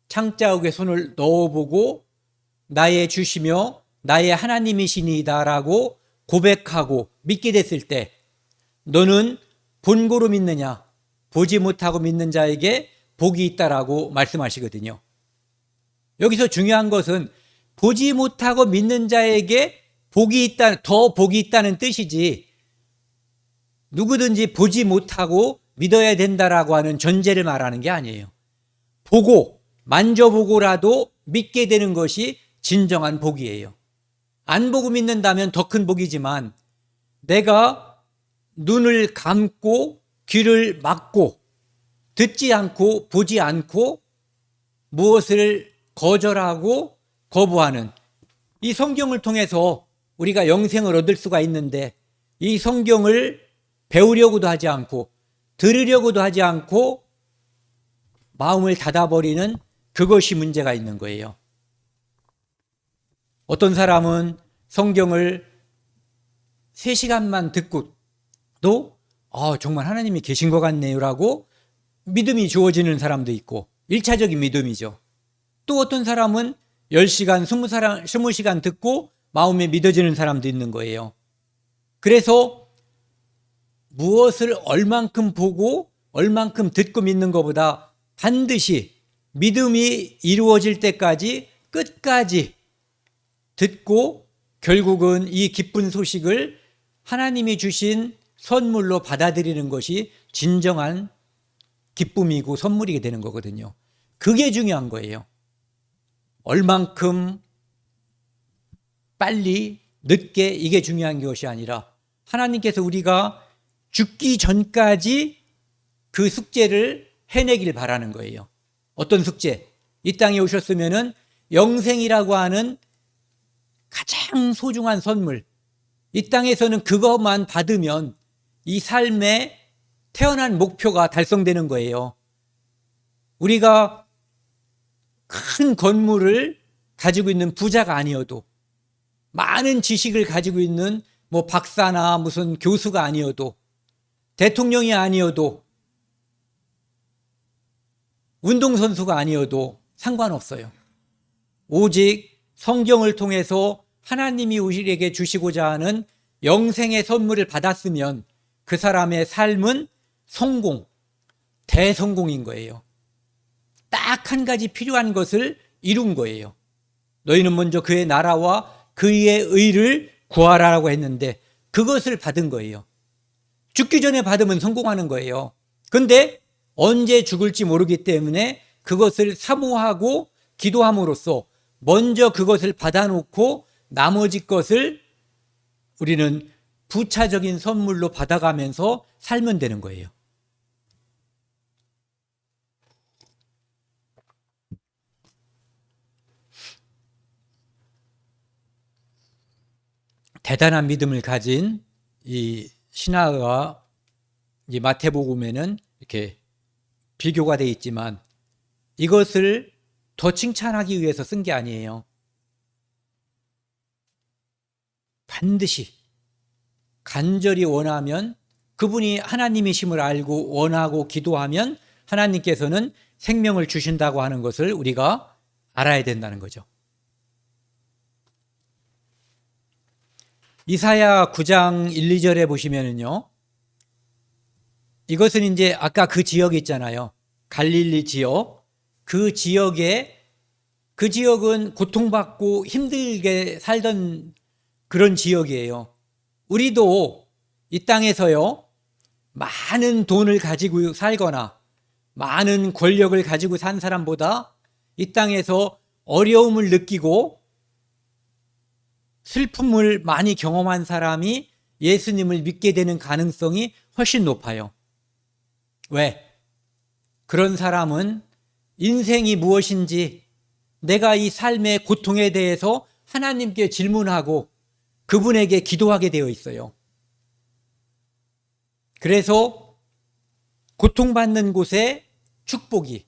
창자국에 손을 넣어보고 나의 주시며 나의 하나님이시니이다라고 고백하고 믿게 됐을 때 너는 본고로 믿느냐 보지 못하고 믿는 자에게 복이 있다라고 말씀하시거든요. 여기서 중요한 것은 보지 못하고 믿는 자에게 복이 있다, 더 복이 있다는 뜻이지 누구든지 보지 못하고 믿어야 된다라고 하는 전제를 말하는 게 아니에요. 보고 만져보고라도 믿게 되는 것이 진정한 복이에요. 안 보고 믿는다면 더 큰 복이지만 내가 눈을 감고 귀를 막고 듣지 않고 보지 않고 무엇을 거절하고 거부하는 이 성경을 통해서 우리가 영생을 얻을 수가 있는데 이 성경을 배우려고도 하지 않고 들으려고도 하지 않고 마음을 닫아버리는 그것이 문제가 있는 거예요. 어떤 사람은 성경을 3시간만 듣고도 정말 하나님이 계신 것 같네요 라고 믿음이 주어지는 사람도 있고 1차적인 믿음이죠. 또 어떤 사람은 10시간, 20시간 듣고 마음에 믿어지는 사람도 있는 거예요. 그래서 무엇을 얼만큼 보고 얼만큼 듣고 믿는 것보다 반드시 믿음이 이루어질 때까지 끝까지 듣고 결국은 이 기쁜 소식을 하나님이 주신 선물로 받아들이는 것이 진정한 기쁨이고 선물이게 되는 거거든요. 그게 중요한 거예요. 얼만큼 빨리 늦게 이게 중요한 것이 아니라 하나님께서 우리가 죽기 전까지 그 숙제를 해내길 바라는 거예요. 어떤 숙제? 이 땅에 오셨으면은 영생이라고 하는 가장 소중한 선물, 이 땅에서는 그것만 받으면 이 삶의 태어난 목표가 달성되는 거예요. 우리가 큰 건물을 가지고 있는 부자가 아니어도 많은 지식을 가지고 있는 뭐 박사나 무슨 교수가 아니어도 대통령이 아니어도 운동선수가 아니어도 상관없어요. 오직 성경을 통해서 하나님이 우리에게 주시고자 하는 영생의 선물을 받았으면 그 사람의 삶은 성공, 대성공인 거예요. 딱 한 가지 필요한 것을 이룬 거예요. 너희는 먼저 그의 나라와 그의 의를 구하라고 했는데 그것을 받은 거예요. 죽기 전에 받으면 성공하는 거예요. 그런데 언제 죽을지 모르기 때문에 그것을 사모하고 기도함으로써 먼저 그것을 받아놓고 나머지 것을 우리는 부차적인 선물로 받아가면서 살면 되는 거예요. 대단한 믿음을 가진 이 신하가 이 마태복음에는 이렇게 비교가 되어 있지만 이것을 더 칭찬하기 위해서 쓴 게 아니에요. 반드시 간절히 원하면, 그분이 하나님이심을 알고 원하고 기도하면 하나님께서는 생명을 주신다고 하는 것을 우리가 알아야 된다는 거죠. 이사야 9장 1, 2절에 보시면은요, 이것은 이제 아까 그 지역이 있잖아요. 갈릴리 지역. 그 지역은 고통받고 힘들게 살던 그런 지역이에요. 우리도 이 땅에서요, 많은 돈을 가지고 살거나 많은 권력을 가지고 산 사람보다 이 땅에서 어려움을 느끼고 슬픔을 많이 경험한 사람이 예수님을 믿게 되는 가능성이 훨씬 높아요. 왜? 그런 사람은 인생이 무엇인지, 내가 이 삶의 고통에 대해서 하나님께 질문하고 그분에게 기도하게 되어 있어요. 그래서 고통받는 곳에 축복이,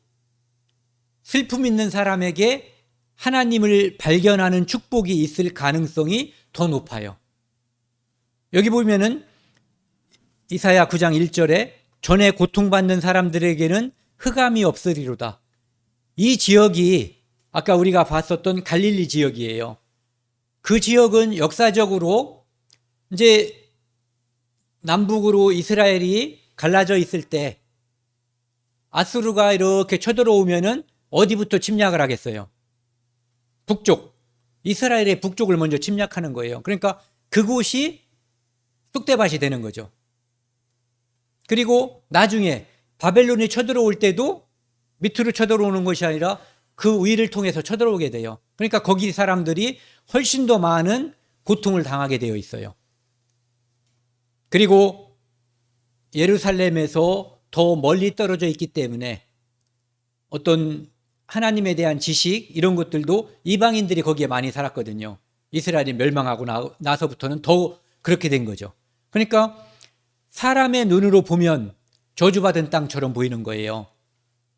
슬픔 있는 사람에게 하나님을 발견하는 축복이 있을 가능성이 더 높아요. 여기 보면은 이사야 9장 1절에 전에 고통받는 사람들에게는 흑암이 없으리로다. 이 지역이 아까 우리가 봤었던 갈릴리 지역이에요. 그 지역은 역사적으로 이제 남북으로 이스라엘이 갈라져 있을 때 아수르가 이렇게 쳐들어오면은 어디부터 침략을 하겠어요? 북쪽, 이스라엘의 북쪽을 먼저 침략하는 거예요. 그러니까 그곳이 쑥대밭이 되는 거죠. 그리고 나중에 바벨론이 쳐들어올 때도 밑으로 쳐들어오는 것이 아니라 그 위를 통해서 쳐들어오게 돼요. 그러니까 거기 사람들이 훨씬 더 많은 고통을 당하게 되어 있어요. 그리고 예루살렘에서 더 멀리 떨어져 있기 때문에 어떤 하나님에 대한 지식 이런 것들도 이방인들이 거기에 많이 살았거든요. 이스라엘이 멸망하고 나서부터는 더 그렇게 된 거죠. 그러니까 사람의 눈으로 보면 저주받은 땅처럼 보이는 거예요.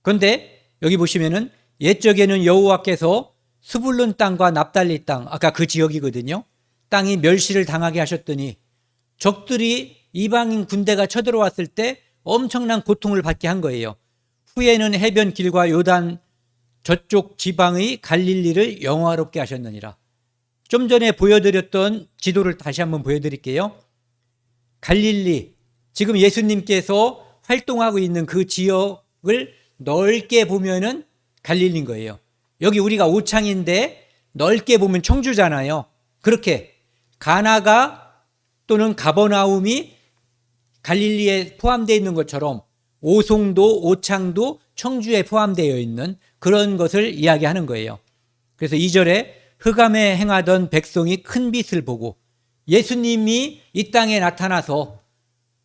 그런데 여기 보시면은 옛적에는 여호와께서 스불론 땅과 납달리 땅, 아까 그 지역이거든요. 땅이 멸시를 당하게 하셨더니 적들이 이방인 군대가 쳐들어왔을 때 엄청난 고통을 받게 한 거예요. 후에는 해변길과 요단 저쪽 지방의 갈릴리를 영화롭게 하셨느니라. 좀 전에 보여드렸던 지도를 다시 한번 보여드릴게요. 갈릴리, 지금 예수님께서 활동하고 있는 그 지역을 넓게 보면은 갈릴리인 거예요. 여기 우리가 오창인데 넓게 보면 청주잖아요. 그렇게 가나가 또는 가버나움이 갈릴리에 포함되어 있는 것처럼 오송도, 오창도 청주에 포함되어 있는 그런 것을 이야기하는 거예요. 그래서 2절에 흑암에 행하던 백성이 큰 빛을 보고 예수님이 이 땅에 나타나서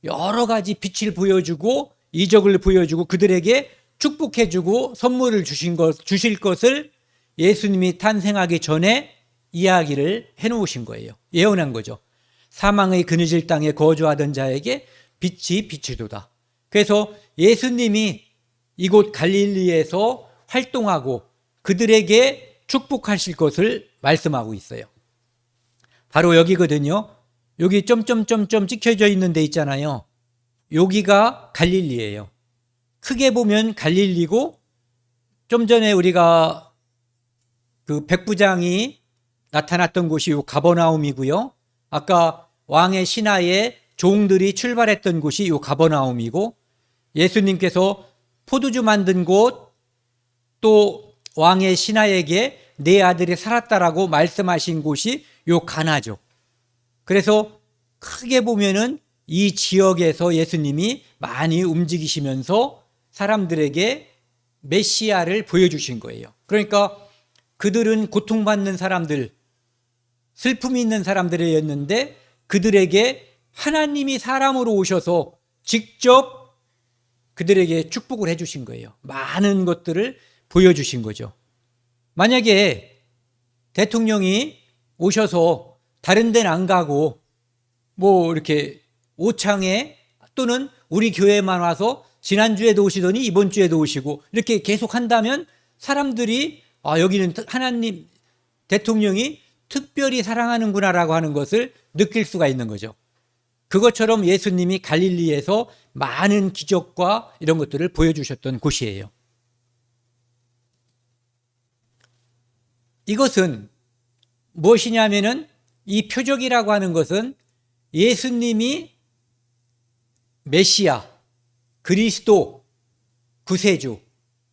여러 가지 빛을 보여주고 이적을 보여주고 그들에게 축복해주고 선물을 주실 것을 예수님이 탄생하기 전에 이야기를 해놓으신 거예요. 예언한 거죠. 사망의 그늘질 땅에 거주하던 자에게 빛이 비치도다. 그래서 예수님이 이곳 갈릴리에서 활동하고 그들에게 축복하실 것을 말씀하고 있어요. 바로 여기거든요. 여기 점점점점 찍혀져 있는 데 있잖아요. 여기가 갈릴리예요. 크게 보면 갈릴리고 좀 전에 우리가 그 백부장이 나타났던 곳이 요 가버나움이고요. 아까 왕의 신하의 종들이 출발했던 곳이 요 가버나움이고, 예수님께서 포도주 만든 곳, 또 왕의 신하에게 내 아들이 살았다라고 말씀하신 곳이 요 가나죠. 그래서 크게 보면은 이 지역에서 예수님이 많이 움직이시면서 사람들에게 메시아를 보여주신 거예요. 그러니까 그들은 고통받는 사람들, 슬픔이 있는 사람들이었는데 그들에게 하나님이 사람으로 오셔서 직접 그들에게 축복을 해주신 거예요. 많은 것들을 보여주신 거죠. 만약에 대통령이 오셔서 다른 데는 안 가고 뭐 이렇게 오창에 또는 우리 교회만 와서 지난주에도 오시더니 이번 주에도 오시고 이렇게 계속 한다면 사람들이 여기는 하나님 대통령이 특별히 사랑하는구나라고 하는 것을 느낄 수가 있는 거죠. 그것처럼 예수님이 갈릴리에서 많은 기적과 이런 것들을 보여주셨던 곳이에요. 이것은 무엇이냐면은 이 표적이라고 하는 것은 예수님이 메시아, 그리스도, 구세주,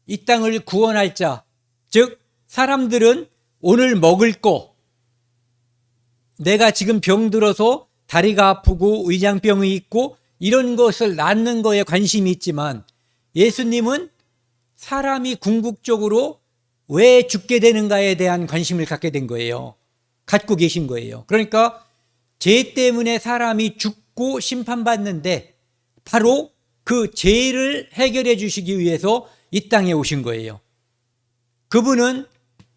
이 땅을 구원할 자, 즉 사람들은 오늘 먹을 거, 내가 지금 병들어서 다리가 아프고 위장병이 있고 이런 것을 낫는 거에 관심이 있지만 예수님은 사람이 궁극적으로 왜 죽게 되는가에 대한 관심을 갖게 된 거예요. 갖고 계신 거예요. 그러니까 죄 때문에 사람이 죽고 심판받는데 바로 그 죄를 해결해 주시기 위해서 이 땅에 오신 거예요. 그분은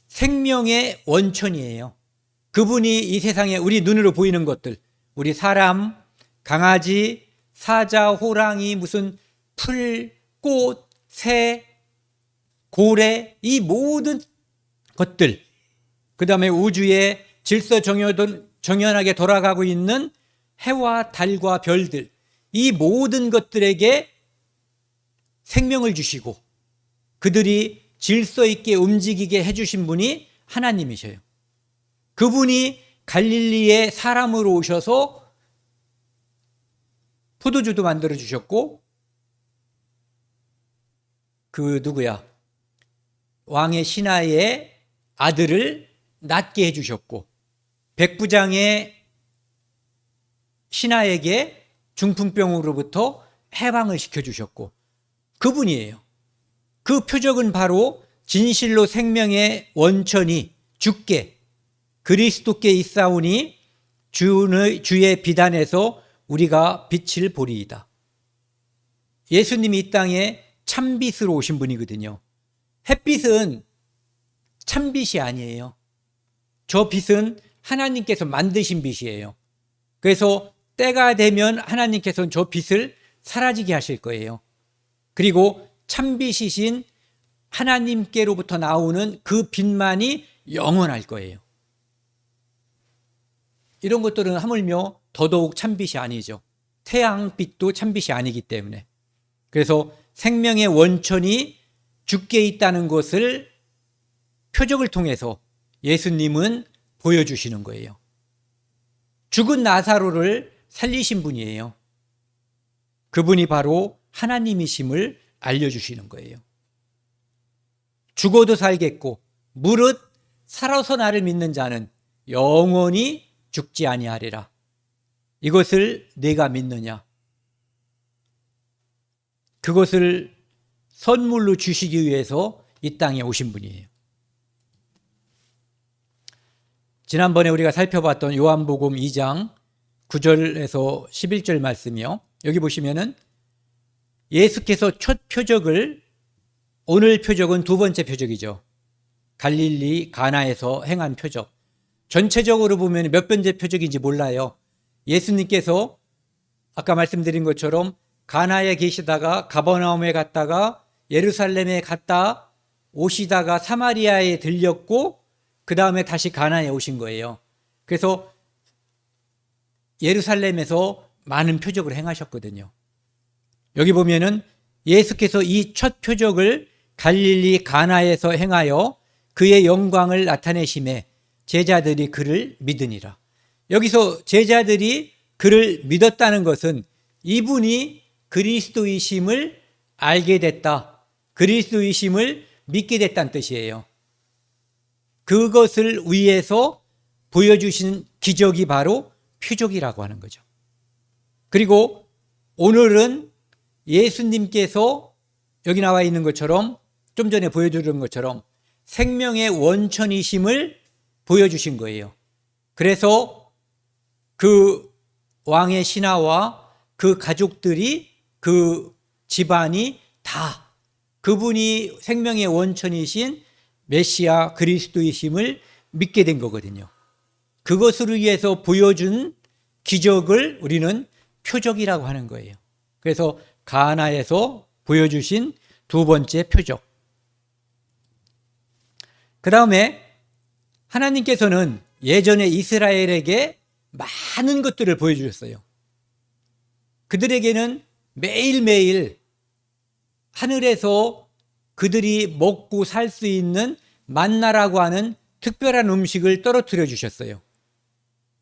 생명의 원천이에요. 그분이 이 세상에 우리 눈으로 보이는 것들, 우리 사람, 강아지, 사자, 호랑이, 무슨 풀, 꽃, 새, 고래, 이 모든 것들, 그 다음에 우주에 질서정연하게 돌아가고 있는 해와 달과 별들, 이 모든 것들에게 생명을 주시고 그들이 질서 있게 움직이게 해주신 분이 하나님이셔요. 그분이 갈릴리에 사람으로 오셔서 포도주도 만들어 주셨고, 왕의 신하의 아들을 낫게 해주셨고, 백부장의 신하에게 중풍병으로부터 해방을 시켜주셨고, 그분이에요. 그 표적은 바로 진실로 생명의 원천이 주께 그리스도께 있사오니 주의 비단에서 우리가 빛을 보리이다. 예수님이 이 땅에 참빛으로 오신 분이거든요. 햇빛은 참빛이 아니에요. 저 빛은 하나님께서 만드신 빛이에요. 그래서 때가 되면 하나님께서는 저 빛을 사라지게 하실 거예요. 그리고 참빛이신 하나님께로부터 나오는 그 빛만이 영원할 거예요. 이런 것들은 하물며 더더욱 참빛이 아니죠. 태양빛도 참빛이 아니기 때문에. 그래서 생명의 원천이 주께 있다는 것을 표적을 통해서 예수님은 보여주시는 거예요. 죽은 나사로를 살리신 분이에요. 그분이 바로 하나님이심을 알려주시는 거예요. 죽어도 살겠고 무릇 살아서 나를 믿는 자는 영원히 죽지 아니하리라. 이것을 내가 믿느냐? 그것을 선물로 주시기 위해서 이 땅에 오신 분이에요. 지난번에 우리가 살펴봤던 요한복음 2장 9절에서 11절 말씀이요. 여기 보시면은 예수께서 첫 표적을, 오늘 표적은 두 번째 표적이죠. 갈릴리 가나에서 행한 표적. 전체적으로 보면 몇 번째 표적인지 몰라요. 예수님께서 아까 말씀드린 것처럼 가나에 계시다가 가버나움에 갔다가 예루살렘에 갔다 오시다가 사마리아에 들렸고 그 다음에 다시 가나에 오신 거예요. 그래서 예루살렘에서 많은 표적을 행하셨거든요. 여기 보면은 예수께서 이 첫 표적을 갈릴리 가나에서 행하여 그의 영광을 나타내심에 제자들이 그를 믿으니라. 여기서 제자들이 그를 믿었다는 것은 이분이 그리스도이심을 알게 됐다, 그리스도이심을 믿게 됐다는 뜻이에요. 그것을 위해서 보여주신 기적이 바로 표적이라고 하는 거죠. 그리고 오늘은 예수님께서 여기 나와 있는 것처럼, 좀 전에 보여드린 것처럼 생명의 원천이심을 보여주신 거예요. 그래서 그 왕의 신하와 그 가족들이, 그 집안이 다 그분이 생명의 원천이신 메시아 그리스도이심을 믿게 된 거거든요. 그것을 위해서 보여준 기적을 우리는 표적이라고 하는 거예요. 그래서 가나에서 보여주신 두 번째 표적. 그 다음에 하나님께서는 예전에 이스라엘에게 많은 것들을 보여주셨어요. 그들에게는 매일매일 하늘에서 그들이 먹고 살 수 있는 만나라고 하는 특별한 음식을 떨어뜨려 주셨어요.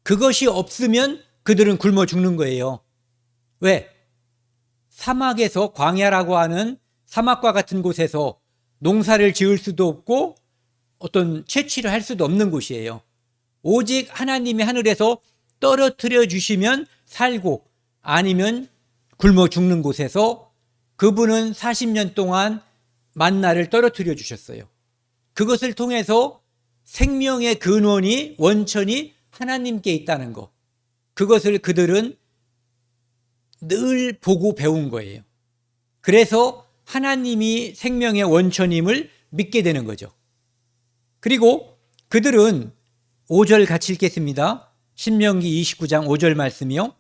그것이 없으면 그들은 굶어 죽는 거예요. 왜? 사막에서, 광야라고 하는 사막과 같은 곳에서 농사를 지을 수도 없고 어떤 채취를 할 수도 없는 곳이에요. 오직 하나님이 하늘에서 떨어뜨려 주시면 살고, 아니면 굶어 죽는 곳에서 그분은 40년 동안 만나를 떨어뜨려 주셨어요. 그것을 통해서 생명의 근원이, 원천이 하나님께 있다는 것, 그것을 그들은 늘 보고 배운 거예요. 그래서 하나님이 생명의 원천임을 믿게 되는 거죠. 그리고 그들은 5절 같이 읽겠습니다. 신명기 29장 5절 말씀이요.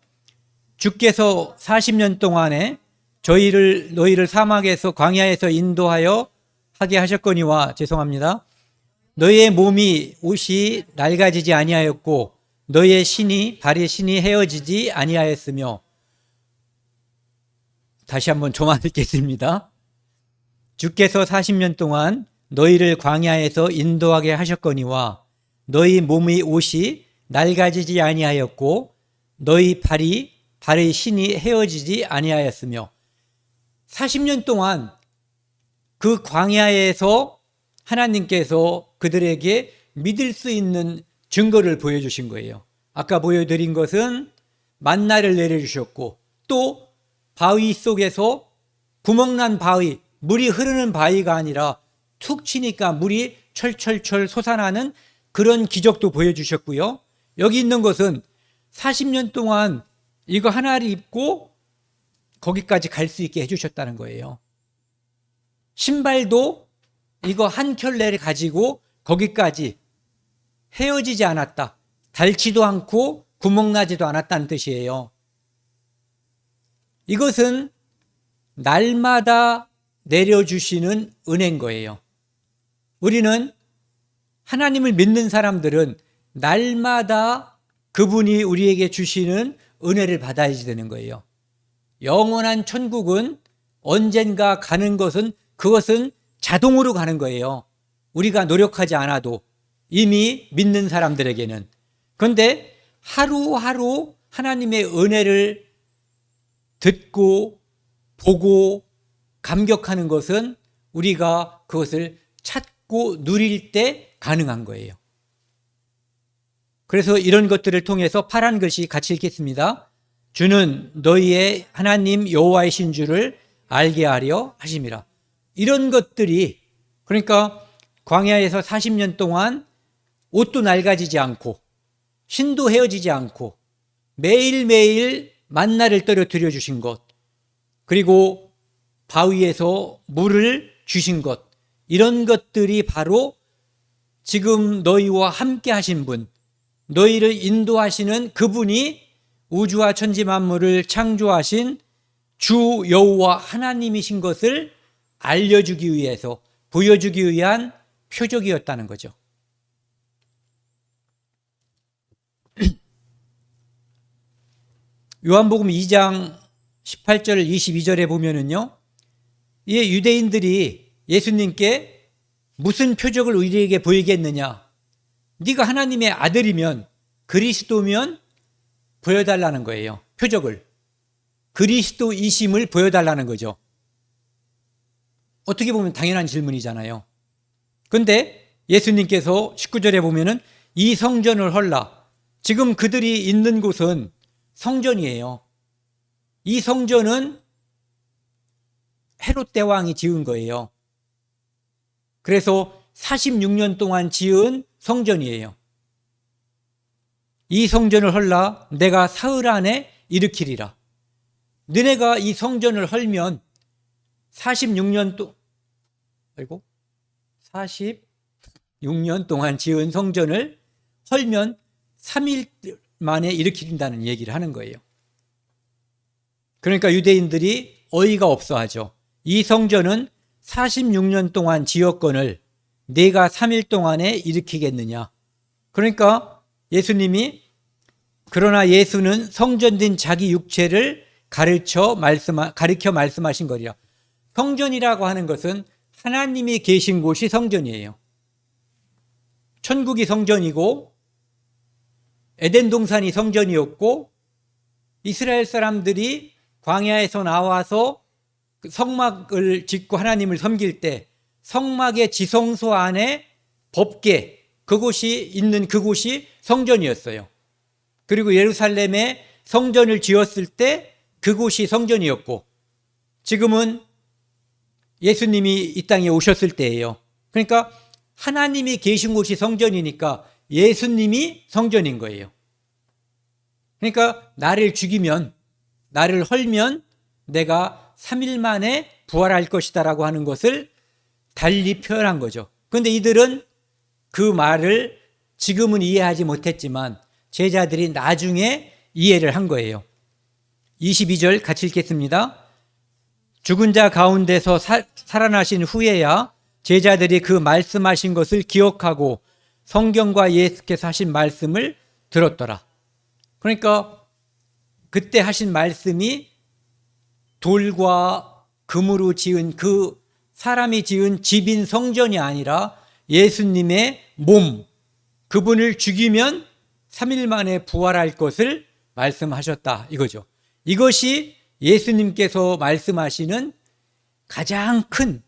주께서 40년 동안에 너희를 사막에서, 광야에서 인도하여 하게 하셨거니와, 죄송합니다. 너희의 몸이 옷이 낡아지지 아니하였고 너희의 발의 신이 헤어지지 아니하였으며. 다시 한번 저만 읽겠습니다. 주께서 40년 동안 너희를 광야에서 인도하게 하셨거니와 너희 몸의 옷이 낡아지지 아니하였고 너희 발의 신이 헤어지지 아니하였으며. 40년 동안 그 광야에서 하나님께서 그들에게 믿을 수 있는 증거를 보여주신 거예요. 아까 보여드린 것은 만나를 내려주셨고, 또 바위 속에서, 구멍난 바위, 물이 흐르는 바위가 아니라 툭 치니까 물이 철철철 솟아나는 그런 기적도 보여주셨고요. 여기 있는 것은 40년 동안 이거 하나를 입고 거기까지 갈 수 있게 해주셨다는 거예요. 신발도 이거 한 켤레를 가지고 거기까지 헤어지지 않았다, 닳지도 않고 구멍나지도 않았다는 뜻이에요. 이것은 날마다 내려주시는 은혜인 거예요. 우리는, 하나님을 믿는 사람들은 날마다 그분이 우리에게 주시는 은혜를 받아야 되는 거예요. 영원한 천국은 언젠가 가는 것은, 그것은 자동으로 가는 거예요. 우리가 노력하지 않아도, 이미 믿는 사람들에게는. 그런데 하루하루 하나님의 은혜를 듣고 보고 감격하는 것은 우리가 그것을 찾고 누릴 때 가능한 거예요. 그래서 이런 것들을 통해서 파란 글씨 같이 읽겠습니다. 주는 너희의 하나님 여호와이신 줄을 알게 하려 하심이라. 이런 것들이, 그러니까 광야에서 40년 동안 옷도 낡아지지 않고 신도 헤어지지 않고 매일매일 만나를 떨어뜨려 주신 것, 그리고 바위에서 물을 주신 것, 이런 것들이 바로 지금 너희와 함께 하신 분, 너희를 인도하시는 그분이 우주와 천지 만물을 창조하신 주 여호와 하나님이신 것을 알려주기 위해서, 보여주기 위한 표적이었다는 거죠. 요한복음 2장 18절 22절에 보면은요, 이 유대인들이 예수님께 무슨 표적을 우리에게 보이겠느냐, 네가 하나님의 아들이면 그리스도면 보여달라는 거예요. 표적을. 그리스도이심을 보여달라는 거죠. 어떻게 보면 당연한 질문이잖아요. 그런데 예수님께서 19절에 보면은 이 성전을 헐라. 지금 그들이 있는 곳은 성전이에요. 이 성전은 헤롯 대왕이 지은 거예요. 그래서 46년 동안 지은 성전이에요. 이 성전을 헐라 내가 사흘 안에 일으키리라. 너네가 이 성전을 헐면 46년 동안 지은 성전을 헐면 3일 만에 일으킨다는 얘기를 하는 거예요. 그러니까 유대인들이 어이가 없어 하죠. 이 성전은 46년 동안 지었건을 내가 3일 동안에 일으키겠느냐. 그러니까 예수님이 그러나 예수는 성전된 자기 육체를 가르쳐 말씀하신 거리라. 성전이라고 하는 것은 하나님이 계신 곳이 성전이에요. 천국이 성전이고 에덴 동산이 성전이었고 이스라엘 사람들이 광야에서 나와서 성막을 짓고 하나님을 섬길 때 성막의 지성소 안에 법궤 그곳이 있는 그곳이 성전이었어요. 그리고 예루살렘에 성전을 지었을 때 그곳이 성전이었고 지금은 예수님이 이 땅에 오셨을 때예요. 그러니까 하나님이 계신 곳이 성전이니까 예수님이 성전인 거예요. 그러니까 나를 죽이면 나를 헐면 내가 3일 만에 부활할 것이다 라고 하는 것을 달리 표현한 거죠. 그런데 이들은 그 말을 지금은 이해하지 못했지만 제자들이 나중에 이해를 한 거예요. 22절 같이 읽겠습니다. 죽은 자 가운데서 살아나신 후에야 제자들이 그 말씀하신 것을 기억하고 성경과 예수께서 하신 말씀을 들었더라. 그러니까 그때 하신 말씀이 돌과 금으로 지은 그 사람이 지은 집인 성전이 아니라 예수님의 몸, 그분을 죽이면 3일 만에 부활할 것을 말씀하셨다 이거죠. 이것이 예수님께서 말씀하시는 가장 큰,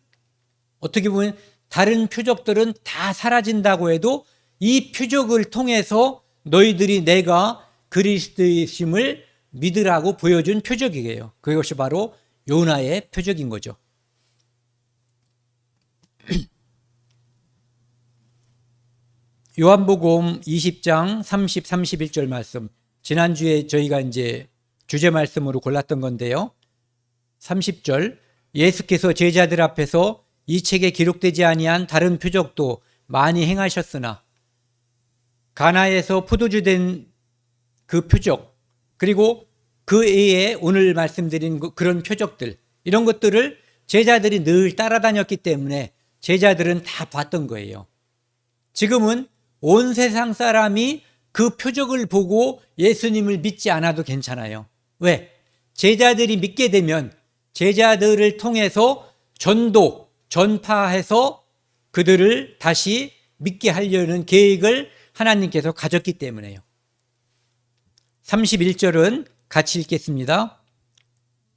어떻게 보면 다른 표적들은 다 사라진다고 해도 이 표적을 통해서 너희들이 내가 그리스도이심을 믿으라고 보여준 표적이에요. 그것이 바로 요나의 표적인 거죠. 요한복음 20장 30, 31절 말씀. 지난주에 저희가 이제 주제 말씀으로 골랐던 건데요. 30절. 예수께서 제자들 앞에서 이 책에 기록되지 아니한 다른 표적도 많이 행하셨으나 가나에서 포도주 된 그 표적 그리고 그 외에 오늘 말씀드린 그런 표적들 이런 것들을 제자들이 늘 따라다녔기 때문에 제자들은 다 봤던 거예요. 지금은 온 세상 사람이 그 표적을 보고 예수님을 믿지 않아도 괜찮아요. 왜? 제자들이 믿게 되면 제자들을 통해서 전파해서 그들을 다시 믿게 하려는 계획을 하나님께서 가졌기 때문에요. 31절은 같이 읽겠습니다.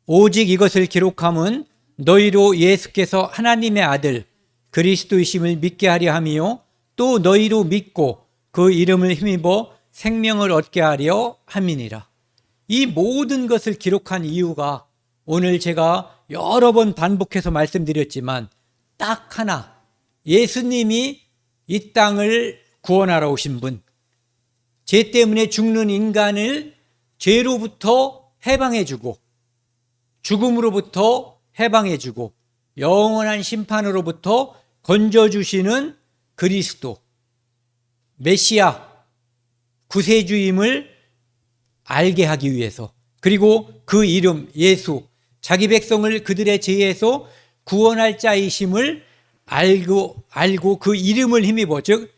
오직 이것을 기록함은 너희로 예수께서 하나님의 아들 그리스도이심을 믿게 하려 함이요 또 너희로 믿고 그 이름을 힘입어 생명을 얻게 하려 함이니라. 이 모든 것을 기록한 이유가 오늘 제가 여러 번 반복해서 말씀드렸지만 딱 하나, 예수님이 이 땅을 구원하러 오신 분, 죄 때문에 죽는 인간을 죄로부터 해방해주고 죽음으로부터 해방해주고 영원한 심판으로부터 건져주시는 그리스도, 메시아, 구세주임을 알게 하기 위해서 그리고 그 이름 예수, 자기 백성을 그들의 죄에서 구원할 자이심을 알고 그 이름을 힘입어 즉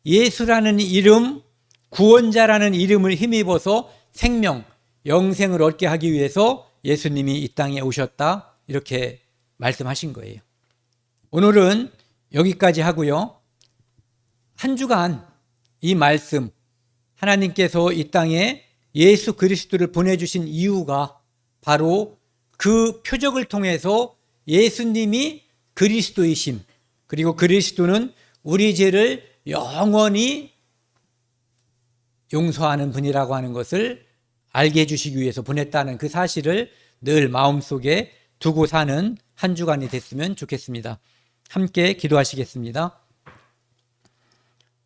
예수라는 이름, 구원자라는 이름을 힘입어서 생명, 영생을 얻게 하기 위해서 예수님이 이 땅에 오셨다 이렇게 말씀하신 거예요. 오늘은 여기까지 하고요. 한 주간 이 말씀, 하나님께서 이 땅에 예수 그리스도를 보내주신 이유가 바로 그 표적을 통해서 예수님이 그리스도이심, 그리고 그리스도는 우리 죄를 영원히 용서하는 분이라고 하는 것을 알게 해주시기 위해서 보냈다는 그 사실을 늘 마음속에 두고 사는 한 주간이 됐으면 좋겠습니다. 함께 기도하시겠습니다.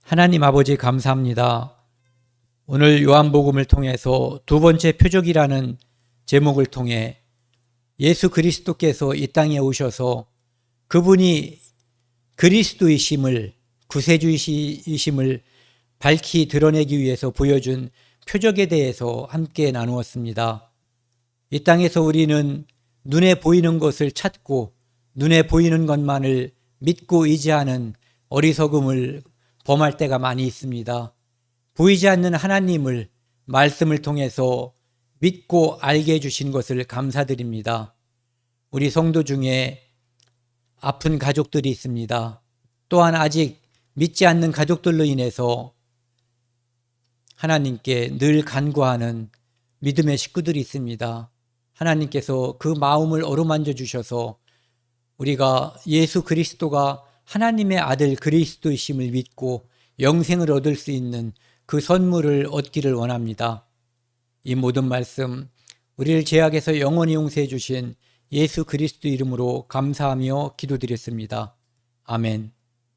하나님 아버지 감사합니다. 오늘 요한복음을 통해서 두 번째 표적이라는 제목을 통해 예수 그리스도께서 이 땅에 오셔서 그분이 그리스도이심을, 구세주이심을 밝히 드러내기 위해서 보여준 표적에 대해서 함께 나누었습니다. 이 땅에서 우리는 눈에 보이는 것을 찾고 눈에 보이는 것만을 믿고 의지하는 어리석음을 범할 때가 많이 있습니다. 보이지 않는 하나님을 말씀을 통해서 믿고 알게 해주신 것을 감사드립니다. 우리 성도 중에 아픈 가족들이 있습니다. 또한 아직 믿지 않는 가족들로 인해서 하나님께 늘 간구하는 믿음의 식구들이 있습니다. 하나님께서 그 마음을 어루만져 주셔서 우리가 예수 그리스도가 하나님의 아들 그리스도이심을 믿고 영생을 얻을 수 있는 그 선물을 얻기를 원합니다. 이 모든 말씀 우리를 죄악에서 영원히 용서해 주신 예수 그리스도 이름으로 감사하며 기도드렸습니다. 아멘.